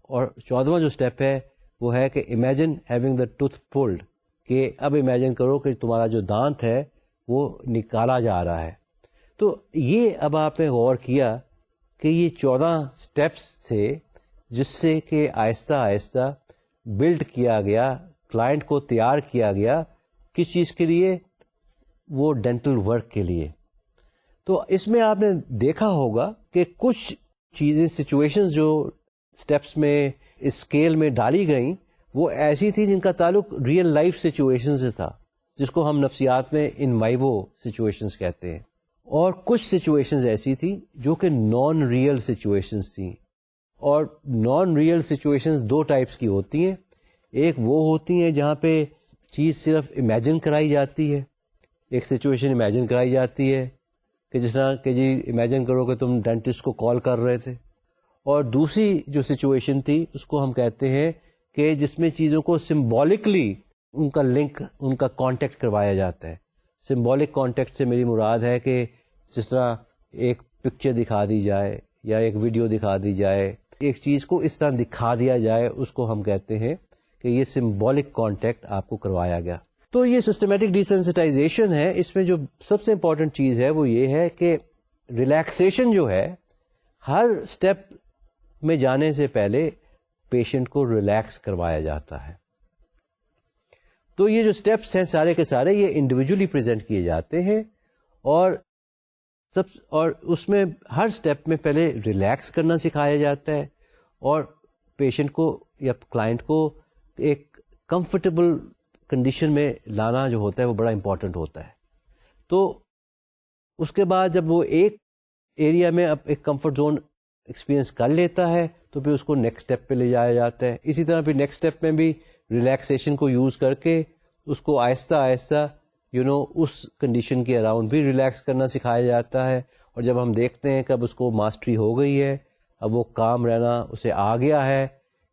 اور 14واں جو اسٹیپ ہے وہ ہے کہ imagine having the tooth pulled, کہ اب امیجن کرو کہ تمہارا جو دانت ہے وہ نکالا جا رہا ہے. تو یہ اب آپ نے غور کیا کہ یہ 14 اسٹیپس تھے جس سے کہ آہستہ آہستہ بلڈ کیا گیا, کلائنٹ کو تیار کیا گیا کس چیز کے لیے, وہ ڈینٹل ورک کے لیے. تو اس میں آپ نے دیکھا ہوگا کہ کچھ چیزیں سچویشنز جو اسٹیپس میں اسکیل میں ڈالی گئیں وہ ایسی تھی جن کا تعلق ریئل لائف سچویشن سے تھا, جس کو ہم نفسیات میں ان وائیوو سچویشنز کہتے ہیں. اور کچھ سچویشنز ایسی تھی جو کہ نان ریئل سچویشنز تھیں. اور نان ریئل سچویشنز 2 ٹائپس کی ہوتی ہیں. ایک وہ ہوتی ہیں جہاں پہ چیز صرف امیجن کرائی جاتی ہے, ایک سچویشن امیجن کرائی جاتی ہے کہ جس طرح کہ جی امیجن کرو کہ تم ڈینٹسٹ کو کال کر رہے تھے. اور دوسری جو سچویشن تھی اس کو ہم کہتے ہیں کہ جس میں چیزوں کو سمبولکلی ان کا لنک, ان کا کانٹیکٹ کروایا جاتا ہے. سمبولک کانٹیکٹ سے میری مراد ہے کہ جس طرح ایک پکچر دکھا دی جائے یا ایک ویڈیو دکھا دی جائے, ایک چیز کو اس طرح دکھا دیا جائے, اس کو ہم کہتے ہیں کہ یہ سمبولک کانٹیکٹ آپ کو کروایا گیا. تو یہ سسٹمیٹک ڈیسینسٹائزیشن ہے. اس میں جو سب سے امپورٹنٹ چیز ہے وہ یہ ہے کہ ریلیکسیشن جو ہے ہر اسٹیپ میں جانے سے پہلے پیشنٹ کو ریلیکس کروایا جاتا ہے. تو یہ جو اسٹیپس ہیں سارے کے سارے یہ انڈیویجولی پریزنٹ کیے جاتے ہیں, اور اس میں ہر اسٹیپ میں پہلے ریلیکس کرنا سکھایا جاتا ہے اور پیشنٹ کو یا کلائنٹ کو ایک کمفرٹیبل کنڈیشن میں لانا جو ہوتا ہے وہ بڑا امپورٹنٹ ہوتا ہے. تو اس کے بعد جب وہ ایک ایریا میں اب ایک کمفرٹ زون ایکسپیرئنس کر لیتا ہے تو پھر اس کو نیکسٹ اسٹیپ پہ لے جایا جاتا ہے. اسی طرح پھر نیکسٹ اسٹیپ میں بھی ریلیکسیشن کو یوز کر کے اس کو آہستہ آہستہ اس کنڈیشن کے اراؤنڈ بھی ریلیکس کرنا سکھایا جاتا ہے. اور جب ہم دیکھتے ہیں کہ اب اس کو ماسٹری ہو گئی ہے, اب وہ کام رہنا اسے آ گیا ہے,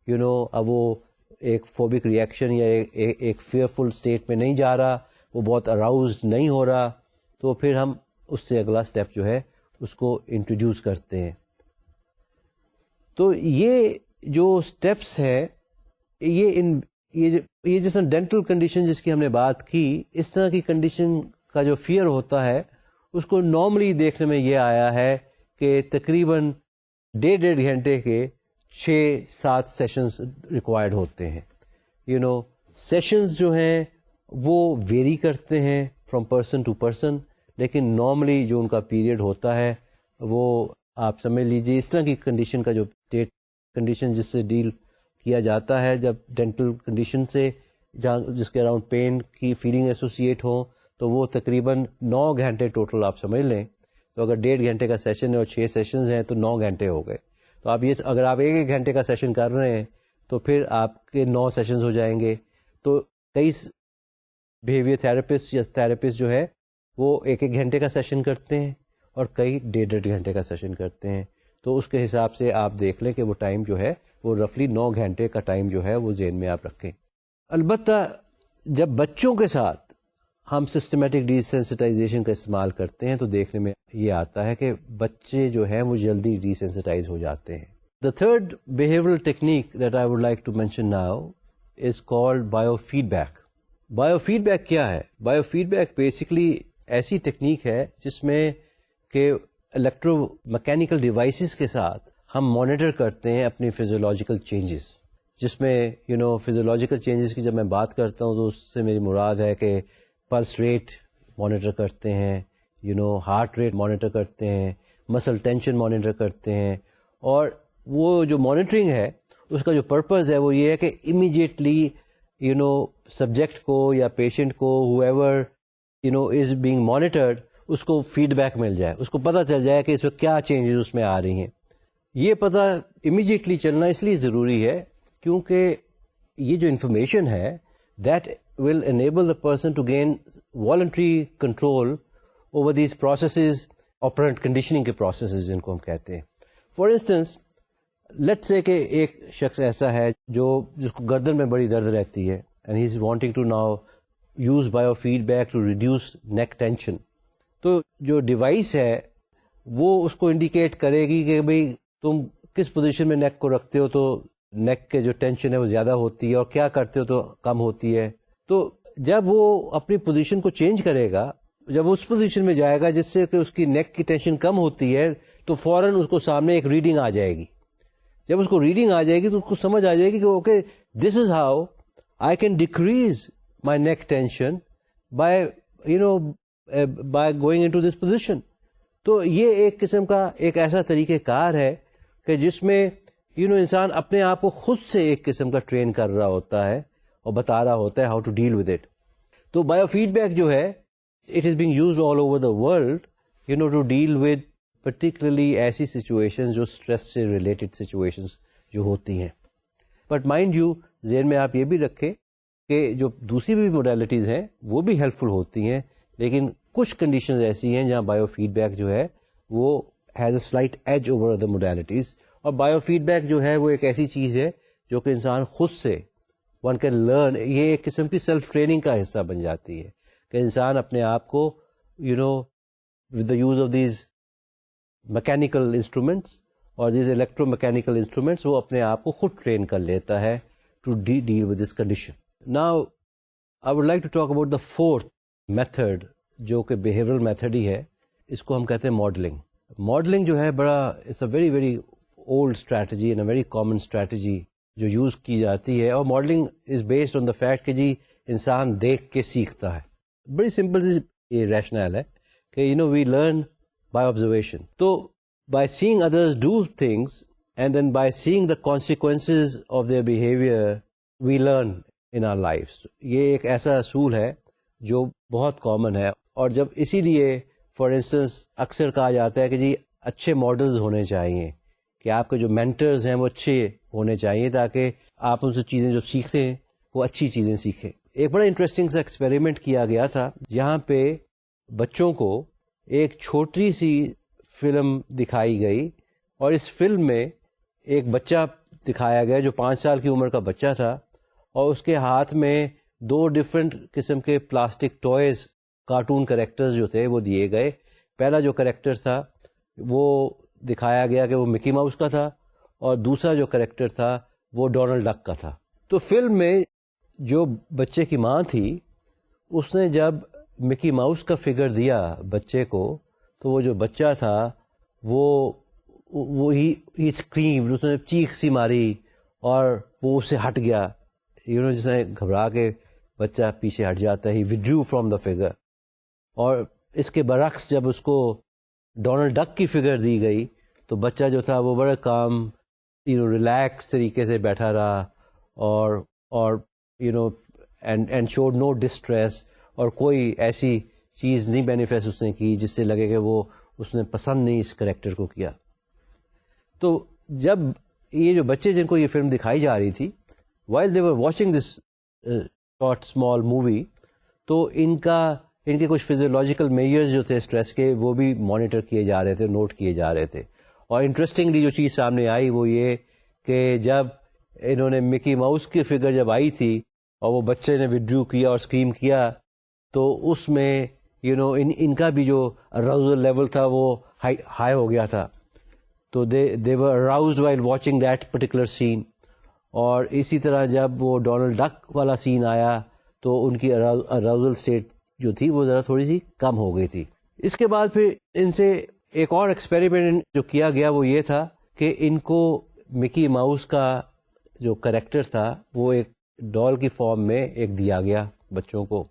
اب وہ ایک فوبک ریئیکشن یا ایک فیئرفل اسٹیٹ میں نہیں جا رہا, وہ بہت اراؤزڈ نہیں ہو رہا, تو پھر ہم اس سے اگلا اسٹیپ جو ہے اس کو انٹروڈیوس کرتے ہیں. تو یہ جو اسٹیپس ہیں یہ جیسا ڈینٹل کنڈیشن جس کی ہم نے بات کی, اس طرح کی کنڈیشن کا جو فیئر ہوتا ہے اس کو نارملی دیکھنے میں یہ آیا ہے کہ تقریباً 1.5 گھنٹے کے 6-7 سیشنز ریکوائرڈ ہوتے ہیں. سیشنز جو ہیں وہ ویری کرتے ہیں فرام پرسن ٹو پرسن, لیکن نارملی جو ان کا پیریڈ ہوتا ہے وہ آپ سمجھ لیجیے اس طرح کی کنڈیشن کا جو کنڈیشن جس سے ڈیل کیا جاتا ہے, جب ڈینٹل کنڈیشن سے جس کے اراؤنڈ پین کی فیلنگ ایسوسیٹ ہو, تو وہ تقریباً 9 گھنٹے ٹوٹل آپ سمجھ لیں. تو اگر 1.5 گھنٹے کا سیشن ہے اور 6 سیشنز ہیں تو 9 گھنٹے ہو گئے. تو آپ اگر آپ 1 گھنٹے کا سیشن کر رہے ہیں تو پھر آپ کے 9 سیشنز ہو جائیں گے. تو کئی بیہیویئر تھراپسٹ یا تھراپسٹ جو ہے وہ 1 گھنٹے کا سیشن کرتے ہیں اور کئی 1.5 گھنٹے کا سیشن کرتے ہیں. تو اس کے حساب سے آپ دیکھ لیں کہ وہ ٹائم جو ہے وہ رفلی 9 گھنٹے کا ٹائم جو ہے وہ ذہن میں آپ رکھیں. البتہ جب بچوں کے ساتھ ہم سسٹمیٹک ڈیسینسٹائزیشن کا استعمال کرتے ہیں تو دیکھنے میں یہ آتا ہے کہ بچے جو ہیں وہ جلدی ڈیسینسٹائز ہو جاتے ہیں. The third behavioral technique that I would like to mention now is called biofeedback. Biofeedback کیا ہے؟ Biofeedback basically ایسی ٹیکنیک ہے جس میں کہ الیکٹرو میکینیکل ڈیوائسز کے ساتھ ہم مانیٹر کرتے ہیں اپنی فزیولوجیکل چینجز. جس میں فزیولوجیکل چینجز کی جب میں بات کرتا ہوں تو اس سے میری مراد ہے کہ پلس ریٹ مانیٹر کرتے ہیں، ہارٹ ریٹ مانیٹر کرتے ہیں، مسل ٹینشن مانیٹر کرتے ہیں. اور وہ جو مانیٹرنگ ہے اس کا جو پرپز ہے وہ یہ ہے کہ امیجیٹلی سبجیکٹ کو یا پیشنٹ کو whoever از بینگ مانیٹرڈ اس کو فیڈ بیک مل جائے، اس کو پتہ چل جائے کہ اس وقت کیا چینجز اس میں آ رہی ہیں. یہ پتہ امیجیٹلی چلنا اس لیے ضروری ہے کیونکہ یہ جو انفارمیشن ہے that will enable the person to gain voluntary control over these processes, operant conditioning کے processes جن کو ہم کہتے ہیں. فار انسٹنس لیٹس سے کہ ایک شخص ایسا ہے جس کو گردن میں بڑی درد رہتی ہے and he is wanting to now use biofeedback to reduce neck tension. تو جو ڈیوائس ہے وہ اس کو انڈیکیٹ کرے گی کہ بھئی تم کس پوزیشن میں نیک کو رکھتے ہو تو نیک کے جو ٹینشن ہے وہ زیادہ ہوتی ہے اور کیا کرتے ہو تو کم ہوتی ہے. تو جب وہ اپنی پوزیشن کو چینج کرے گا، جب اس پوزیشن میں جائے گا جس سے کہ اس کی نیک کی ٹینشن کم ہوتی ہے تو فوراً اس کو سامنے ایک ریڈنگ آ جائے گی. جب اس کو ریڈنگ آ جائے گی تو اس کو سمجھ آ جائے گی کہ okay this is how I can decrease my neck tension by by going into this position. تو یہ ایک قسم کا ایک ایسا طریقہ کار ہے کہ جس میں انسان اپنے آپ کو خود سے ایک قسم کا ٹرین کر رہا ہوتا ہے اور بتا رہا ہوتا ہے how to deal with it. تو بایو فیڈ بیک جو ہے it is being used all over the world to deal with particularly ایسی سچویشن جو اسٹریس سے ریلیٹڈ سچویشنز جو ہوتی ہیں. بٹ مائنڈ یو ذہن میں آپ یہ بھی رکھیں کہ جو دوسری بھی موڈیلٹیز ہیں وہ بھی ہیلپ فل ہوتی ہیں، لیکن کچھ کنڈیشنز ایسی ہیں جہاں بایو فیڈ بیک جو ہے وہ has a slight edge over other modalities. اور بایو فیڈ بیک جو ہے وہ ایک ایسی چیز ہے جو کہ انسان خود سے ون کین لرن. یہ ایک قسم کی سیلف ٹریننگ کا حصہ بن جاتی ہے کہ انسان اپنے آپ کو with the use of these mechanical instruments اور دیز الیکٹرو میکینیکل انسٹرومینٹس وہ اپنے آپ کو خود ٹرین کر لیتا ہے to deal with this condition. Now I would like to talk about the fourth method جو کہ بیہیورل میتھڈ ہی ہے. اس کو ہم کہتے ہیں ماڈلنگ. ماڈلنگ جو ہے بڑا it's a very very old strategy and a very common strategy جو یوز کی جاتی ہے. اور modelling is based on the fact کہ جی انسان دیکھ کے سیکھتا ہے. بڑی سمپل سی یہ ریشنل ہے کہ we learn by observation. So by seeing others do things and then by seeing the consequences of their behaviour we learn in our life. یہ ایک ایسا اصول ہے جو بہت کامن ہے. اور جب اسی لیے فار انسٹنس اکثر کہا جاتا ہے کہ جی اچھے ماڈلز ہونے چاہیے، کہ آپ کے جو مینٹرز ہیں وہ اچھے ہونے چاہیے تاکہ آپ ان سے چیزیں جو سیکھتے ہیں وہ اچھی چیزیں سیکھیں. ایک بڑا انٹرسٹنگ سا ایکسپیریمنٹ کیا گیا تھا جہاں پہ بچوں کو ایک چھوٹی سی فلم دکھائی گئی اور اس فلم میں ایک بچہ دکھایا گیا جو 5 سال کی عمر کا بچہ تھا اور اس کے ہاتھ میں 2 ڈفرینٹ قسم کے پلاسٹک ٹوائز کارٹون کریکٹرز جو تھے وہ دیے گئے. پہلا جو کریکٹر تھا وہ دکھایا گیا کہ وہ مکی ماؤس کا تھا اور دوسرا جو کریکٹر تھا وہ ڈونلڈ ڈک کا تھا. تو فلم میں جو بچے کی ماں تھی اس نے جب مکی ماؤس کا فگر دیا بچے کو تو وہ جو بچہ تھا وہ ہی اسکریم، اس نے چیخ سی ماری اور وہ اس سے ہٹ گیا. جس نے گھبرا کے بچہ پیچھے ہٹ جاتا ہے، ہی وڈرو فرام دا فگر. اور اس کے برعکس جب اس کو ڈونلڈ ڈک کی فگر دی گئی تو بچہ جو تھا وہ بڑے کام ریلیکس طریقے سے بیٹھا رہا اور اینڈ شوڈ نو ڈسٹریس، اور کوئی ایسی چیز نہیں مینیفیسٹ اس نے کی جس سے لگے کہ وہ اس نے پسند نہیں اس کریکٹر کو کیا. تو جب یہ جو بچے جن کو یہ فلم دکھائی جا رہی تھی while they were watching this short small movie, تو ان کے کچھ فزیولوجیکل میجرز جو تھے اسٹریس کے وہ بھی مانیٹر کیے جا رہے تھے، نوٹ کیے جا رہے تھے. اور انٹرسٹنگلی جو چیز سامنے آئی وہ یہ کہ جب انہوں نے مکی ماؤس کی فگر جب آئی تھی اور وہ بچے نے وڈرو کیا اور اسکریم کیا تو اس میں ان کا بھی جو اراؤزل لیول تھا وہ ہائی ہو گیا تھا. تو they were aroused while watching that particular scene. اور اسی طرح جب وہ ڈونلڈ ڈک والا سین آیا تو ان کی اراؤزل اسٹیٹ جو تھی وہ ذرا تھوڑی سی کم ہو گئی تھی. اس کے بعد پھر ان سے ایک اور ایکسپیریمنٹ جو کیا گیا وہ یہ تھا کہ ان کو مکی ماؤس کا جو کریکٹر تھا وہ ایک ڈال کی فارم میں ایک دیا گیا بچوں کو.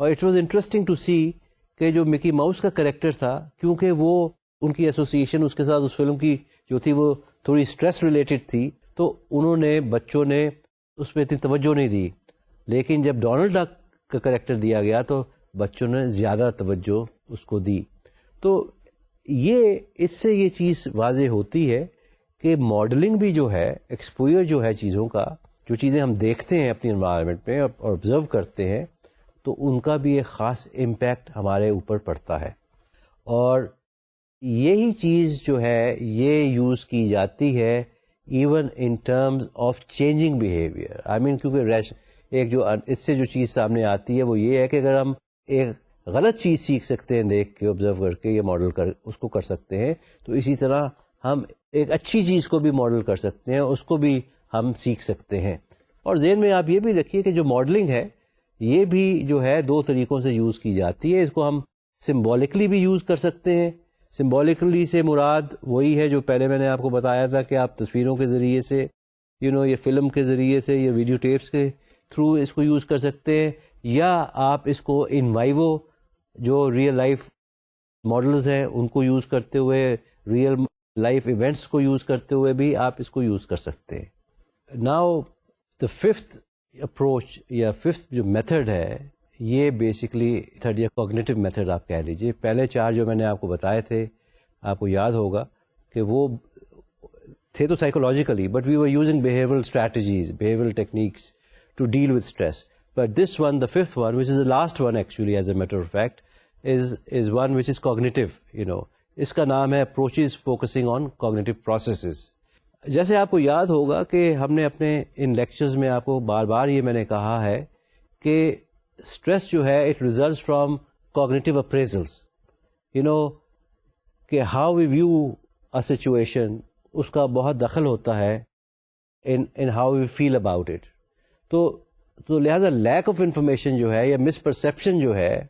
اور اٹ واز انٹرسٹنگ ٹو سی کہ جو مکی ماؤس کا کریکٹر تھا, کیونکہ وہ ان کی ایسوسیشن اس کے ساتھ اس فلم کی جو تھی وہ تھوڑی اسٹریس ریلیٹڈ تھی, تو انہوں نے بچوں نے اس پہ اتنی توجہ نہیں دی. لیکن جب ڈونلڈ ڈک کا کریکٹر دیا گیا تو بچوں نے زیادہ توجہ اس کو دی. تو یہ اس سے یہ چیز واضح ہوتی ہے کہ ماڈلنگ بھی جو ہے, ایکسپوئر جو ہے چیزوں کا, جو چیزیں ہم دیکھتے ہیں اپنی انوائرمنٹ میں اور آبزرو کرتے ہیں, تو ان کا بھی ایک خاص امپیکٹ ہمارے اوپر پڑتا ہے. اور یہی چیز جو ہے یہ یوز کی جاتی ہے even in terms of changing behaviour. I mean کیونکہ ایک جو اس سے جو چیز سامنے آتی ہے وہ یہ ہے کہ اگر ہم ایک غلط چیز سیکھ سکتے ہیں دیکھ کے, آبزرو کر کے یا ماڈل کر اس کو کر سکتے ہیں, تو اسی طرح ہم ایک اچھی چیز کو بھی ماڈل کر سکتے ہیں, اس کو بھی ہم سیکھ سکتے ہیں. اور ذہن میں آپ یہ بھی رکھیے کہ جو ماڈلنگ ہے یہ بھی جو ہے دو طریقوں سے یوز کی جاتی ہے. اس کو ہم سمبولکلی بھی یوز کر سکتے ہیں. سمبولکلی سے مراد وہی ہے جو پہلے میں نے آپ کو بتایا تھا کہ آپ تصویروں کے ذریعے سے یہ فلم کے ذریعے سے یا ویڈیو ٹیپس کے تھرو اس کو یوز کر سکتے ہیں, یا آپ اس کو ان وائیو جو ریئل لائف ماڈلز ہیں ان کو یوز کرتے ہوئے, ریئل لائف ایونٹس کو یوز کرتے ہوئے بھی آپ اس کو یوز کر سکتے ہیں. ناؤ دا ففتھ اپروچ یا ففتھ جو میتھڈ ہے یہ بیسکلی تھرڈ یا کوگنیٹو میتھڈ آپ کہہ لیجیے. پہلے چار جو میں نے آپ کو بتائے تھے آپ کو یاد ہوگا کہ وہ تھے تو psychologically, but we were using behavioural strategies, behavioural techniques to deal with stress. But this one, the fifth one, which is the last one actually as a matter of fact, is one which is cognitive, اس کا نام ہے approaches focusing on cognitive processes. جیسے آپ کو یاد ہوگا کہ ہم نے اپنے ان لیکچرز میں آپ کو بار بار یہ میں نے کہا ہے کہ اسٹریس جو ہے it results from cognitive appraisals. کہ how we view a situation اس کا بہت دخل ہوتا ہے in how we feel about it. تو لہٰذا لیک آف انفارمیشن جو ہے یا مس پرسیپشن جو ہے,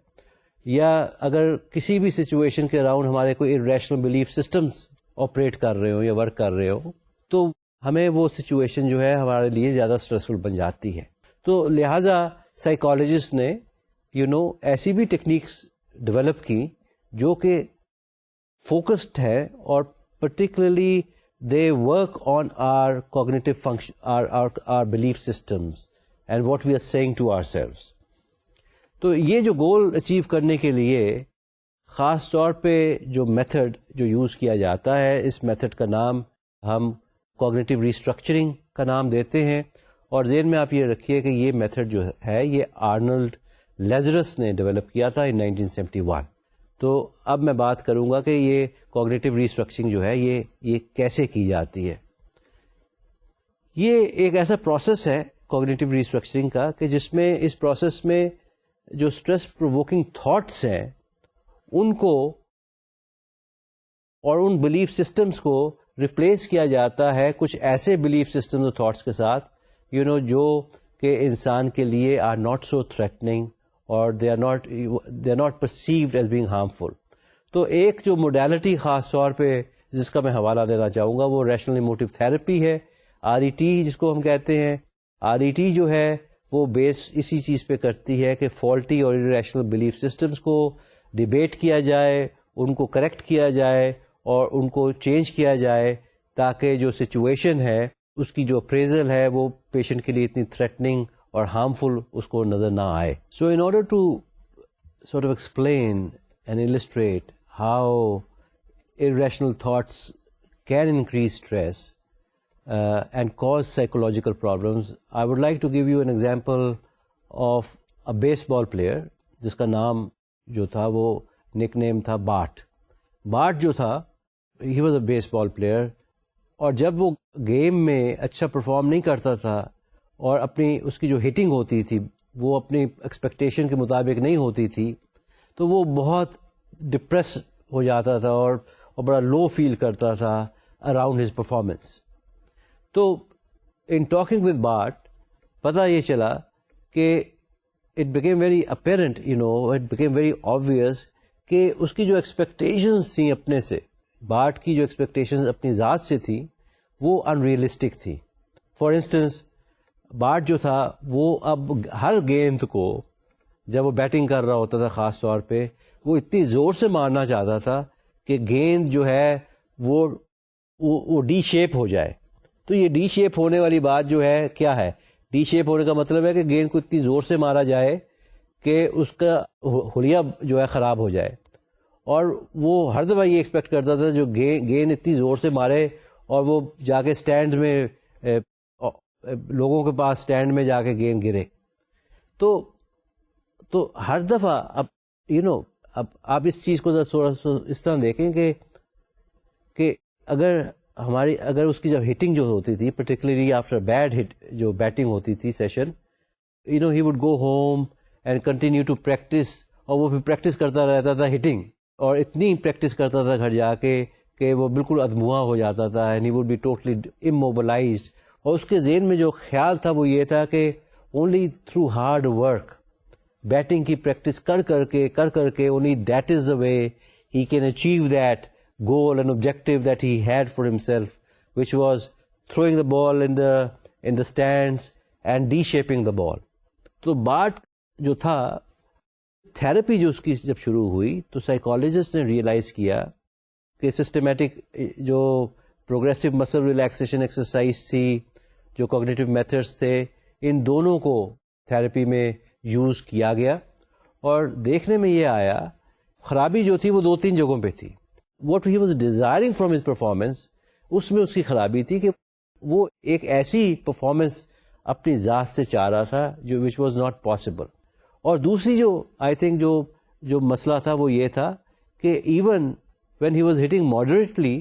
یا اگر کسی بھی سچویشن کے اراؤنڈ ہمارے کوئی irrational بلیف سسٹمز آپریٹ کر رہے ہوں یا ورک کر رہے ہوں, تو ہمیں وہ سچویشن جو ہے ہمارے لیے زیادہ اسٹریسفل بن جاتی ہے. تو لہٰذا سائیکالوجسٹ نے ایسی بھی ٹیکنیکس ڈیولپ کی جو کہ فوکسڈ ہے, اور particularly they work on our cognitive function, our belief systems and what we are saying to ourselves. تو یہ جو گول اچیو کرنے کے لیے خاص طور پہ جو میتھڈ جو یوز کیا جاتا ہے, اس میتھڈ کا نام ہم کوگنیٹو ریسٹرکچرنگ کا نام دیتے ہیں. اور ذہن میں آپ یہ رکھیے کہ یہ میتھڈ جو ہے یہ آرنلڈ لیزرس نے ڈیولپ کیا تھا ان 1971. تو اب میں بات کروں گا کہ یہ کوگنیٹو ریسٹرکچرنگ جو ہے یہ کیسے کی جاتی ہے. یہ ایک ایسا پروسیس ہے کوگنیٹو ریسٹرکچرنگ کا کہ جس میں اس پروسیس میں جو اسٹریس پرووکنگ تھاٹس ہیں ان کو اور ان بلیف سسٹمز کو ریپلیس کیا جاتا ہے کچھ ایسے بلیف سسٹمز اور تھاٹس کے ساتھ جو کہ انسان کے لیے آر ناٹ سو تھریٹننگ اور they are not perceived as being harmful. تو ایک جو موڈیلٹی خاص طور پہ جس کا میں حوالہ دینا چاہوں گا وہ ریشنل ایموٹیو تھراپی ہے, RET جس کو ہم کہتے ہیں. RET جو ہے وہ بیس اسی چیز پہ کرتی ہے کہ فالٹی اور irrational بلیف سسٹمز کو ڈیبیٹ کیا جائے, ان کو کریکٹ کیا جائے اور ان کو چینج کیا جائے تاکہ جو سچویشن ہے اس کی جو اپریزل ہے وہ پیشنٹ کے لیے اتنی تھریٹننگ اور ہارمفل اس کو نظر نہ آئے. So in order to sort of explain and illustrate how irrational thoughts can increase stress and cause psychological problems, I would like to give you an example of a baseball player جس کا نام جو تھا وہ نک نیم تھا بارٹ. بارٹ جو تھا he was a baseball player, اور جب وہ گیم میں اچھا پرفارم نہیں کرتا تھا اور اپنی اس کی جو ہٹنگ ہوتی تھی وہ اپنی ایکسپیکٹیشن کے مطابق نہیں ہوتی تھی تو وہ بہت ڈپریس ہو جاتا تھا اور بڑا لو فیل کرتا تھا اراؤنڈ ہز پرفارمنس. تو ان ٹاکنگ ود بارٹ پتہ یہ چلا کہ it became very apparent it became very obvious کہ اس کی جو ایکسپیکٹیشنز تھیں اپنے سے, بارٹ کی جو ایکسپیکٹیشنز اپنی ذات سے تھی وہ ان ریئلسٹک تھی. فار انسٹنس بارٹ جو تھا وہ اب ہر گیند کو جب وہ بیٹنگ کر رہا ہوتا تھا خاص طور پہ وہ اتنی زور سے مارنا چاہتا تھا کہ گیند جو ہے وہ ڈی شیپ ہو جائے. تو یہ ڈی شیپ ہونے والی بات جو ہے کیا ہے؟ ڈی شیپ ہونے کا مطلب ہے کہ گیند کو اتنی زور سے مارا جائے کہ اس کا حلیہ جو ہے خراب ہو جائے. اور وہ ہر دفعہ یہ ایکسپیکٹ کرتا تھا جو گیند اتنی زور سے مارے اور وہ جا کے اسٹینڈ میں لوگوں کے پاس اسٹینڈ میں جا کے گیند گرے. تو ہر دفعہ اب اب آپ اس چیز کو تھوڑا سا اس طرح دیکھیں کہ اگر اس کی جب ہٹنگ جو ہوتی تھی پرٹیکولرلی آفٹر بیڈ ہٹ جو بیٹنگ ہوتی تھی session he would go home and continue to practice, اور وہ بھی پریکٹس کرتا رہتا تھا ہٹنگ, اور اتنی پریکٹس کرتا تھا گھر جا کے کہ وہ بالکل ادموا ہو جاتا تھا and he would be totally immobilised. اور اس کے ذہن میں جو خیال تھا وہ یہ تھا کہ only through hard work batting کی پریکٹس کر کر کے only that is the way he can achieve that goal and objective that he had for himself, which was throwing the ball in the stands and de-shaping the ball. تو بارٹ جو تھا تھراپی جو اس کی جب شروع ہوئی تو سائیکالوجسٹ نے ریئلائز کیا کہ سسٹمیٹک جو پروگریسو مسل ریلیکسیشن ایکسرسائز تھی, جو کوگنیٹو میتھڈس تھے, ان دونوں کو تھراپی میں یوز کیا گیا. اور دیکھنے میں یہ آیا خرابی جو تھی وہ 2-3 جگہوں پہ تھی. What he was desiring from his performance, اس میں اس کی خرابی تھی کہ وہ ایک ایسی پرفارمنس اپنی ذات سے چاہ رہا تھا جو وچ واز ناٹ پاسبل. اور دوسری جو آئی تھنک جو مسئلہ تھا وہ یہ تھا کہ even when he was hitting moderately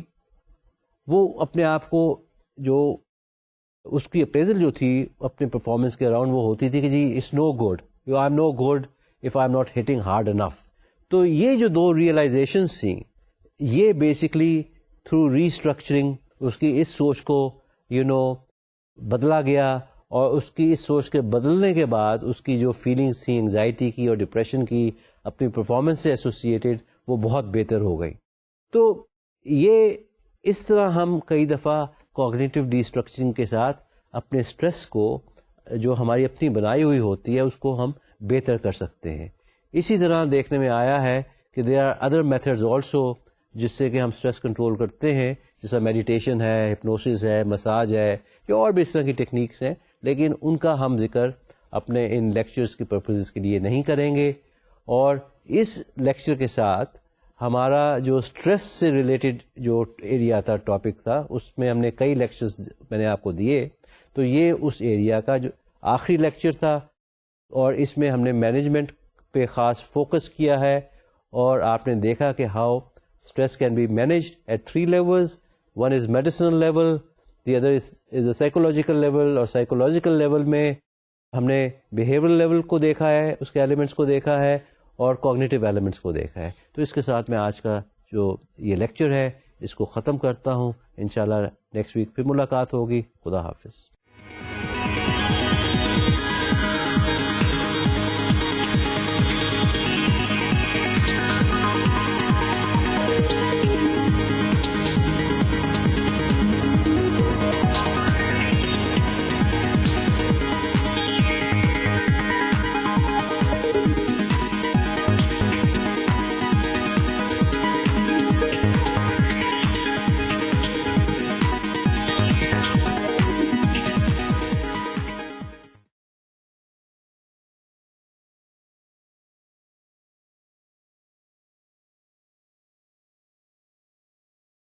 وہ اپنے آپ کو جو اس کی اپریزل جو تھی اپنے پرفارمنس کے اراؤنڈ وہ ہوتی تھی کہ جی it's no good, I am no good if I am not hitting hard enough. تو یہ جو 2 ریئلائزیشنس تھیں یہ بیسکلی تھرو ریسٹرکچرنگ اس کی اس سوچ کو بدلا گیا, اور اس کی اس سوچ کے بدلنے کے بعد اس کی جو فیلنگس تھیں انگزائٹی کی اور ڈپریشن کی اپنی پرفارمنس سے ایسوسیٹیڈ وہ بہت بہتر ہو گئی. تو یہ اس طرح ہم کئی دفعہ کوگنیٹو ڈی اسٹرکچرنگ کے ساتھ اپنے اسٹریس کو جو ہماری اپنی بنائی ہوئی ہوتی ہے اس کو ہم بہتر کر سکتے ہیں. اسی طرح دیکھنے میں آیا ہے کہ there are other methods also جس سے کہ ہم اسٹریس کنٹرول کرتے ہیں, جیسا میڈیٹیشن ہے, ہپنوسس ہے, مساج ہے, یا اور بھی اس طرح کی ٹیکنیکس ہیں, لیکن ان کا ہم ذکر اپنے ان لیکچرز کی پرپزز کے لیے نہیں کریں گے. اور اس لیکچر کے ساتھ ہمارا جو اسٹریس سے ریلیٹڈ جو ایریا تھا, ٹاپک تھا, اس میں ہم نے کئی لیکچرز میں نے آپ کو دیے, تو یہ اس ایریا کا جو آخری لیکچر تھا, اور اس میں ہم نے مینجمنٹ پہ خاص فوکس کیا ہے. اور آپ نے دیکھا کہ how stress can be managed at 3 levels. One is medicinal level, the other is a psychological level, اور سائیکولوجیکل لیول میں ہم نے بیہیورل لیول کو دیکھا ہے, اس کے ایلیمنٹس کو دیکھا ہے, اور کوگنیٹو ایلیمنٹس کو دیکھا ہے. تو اس کے ساتھ میں آج کا جو یہ لیکچر ہے اس کو ختم کرتا ہوں. انشاءاللہ نیکسٹ ویک پھر ملاقات ہوگی. خدا حافظ.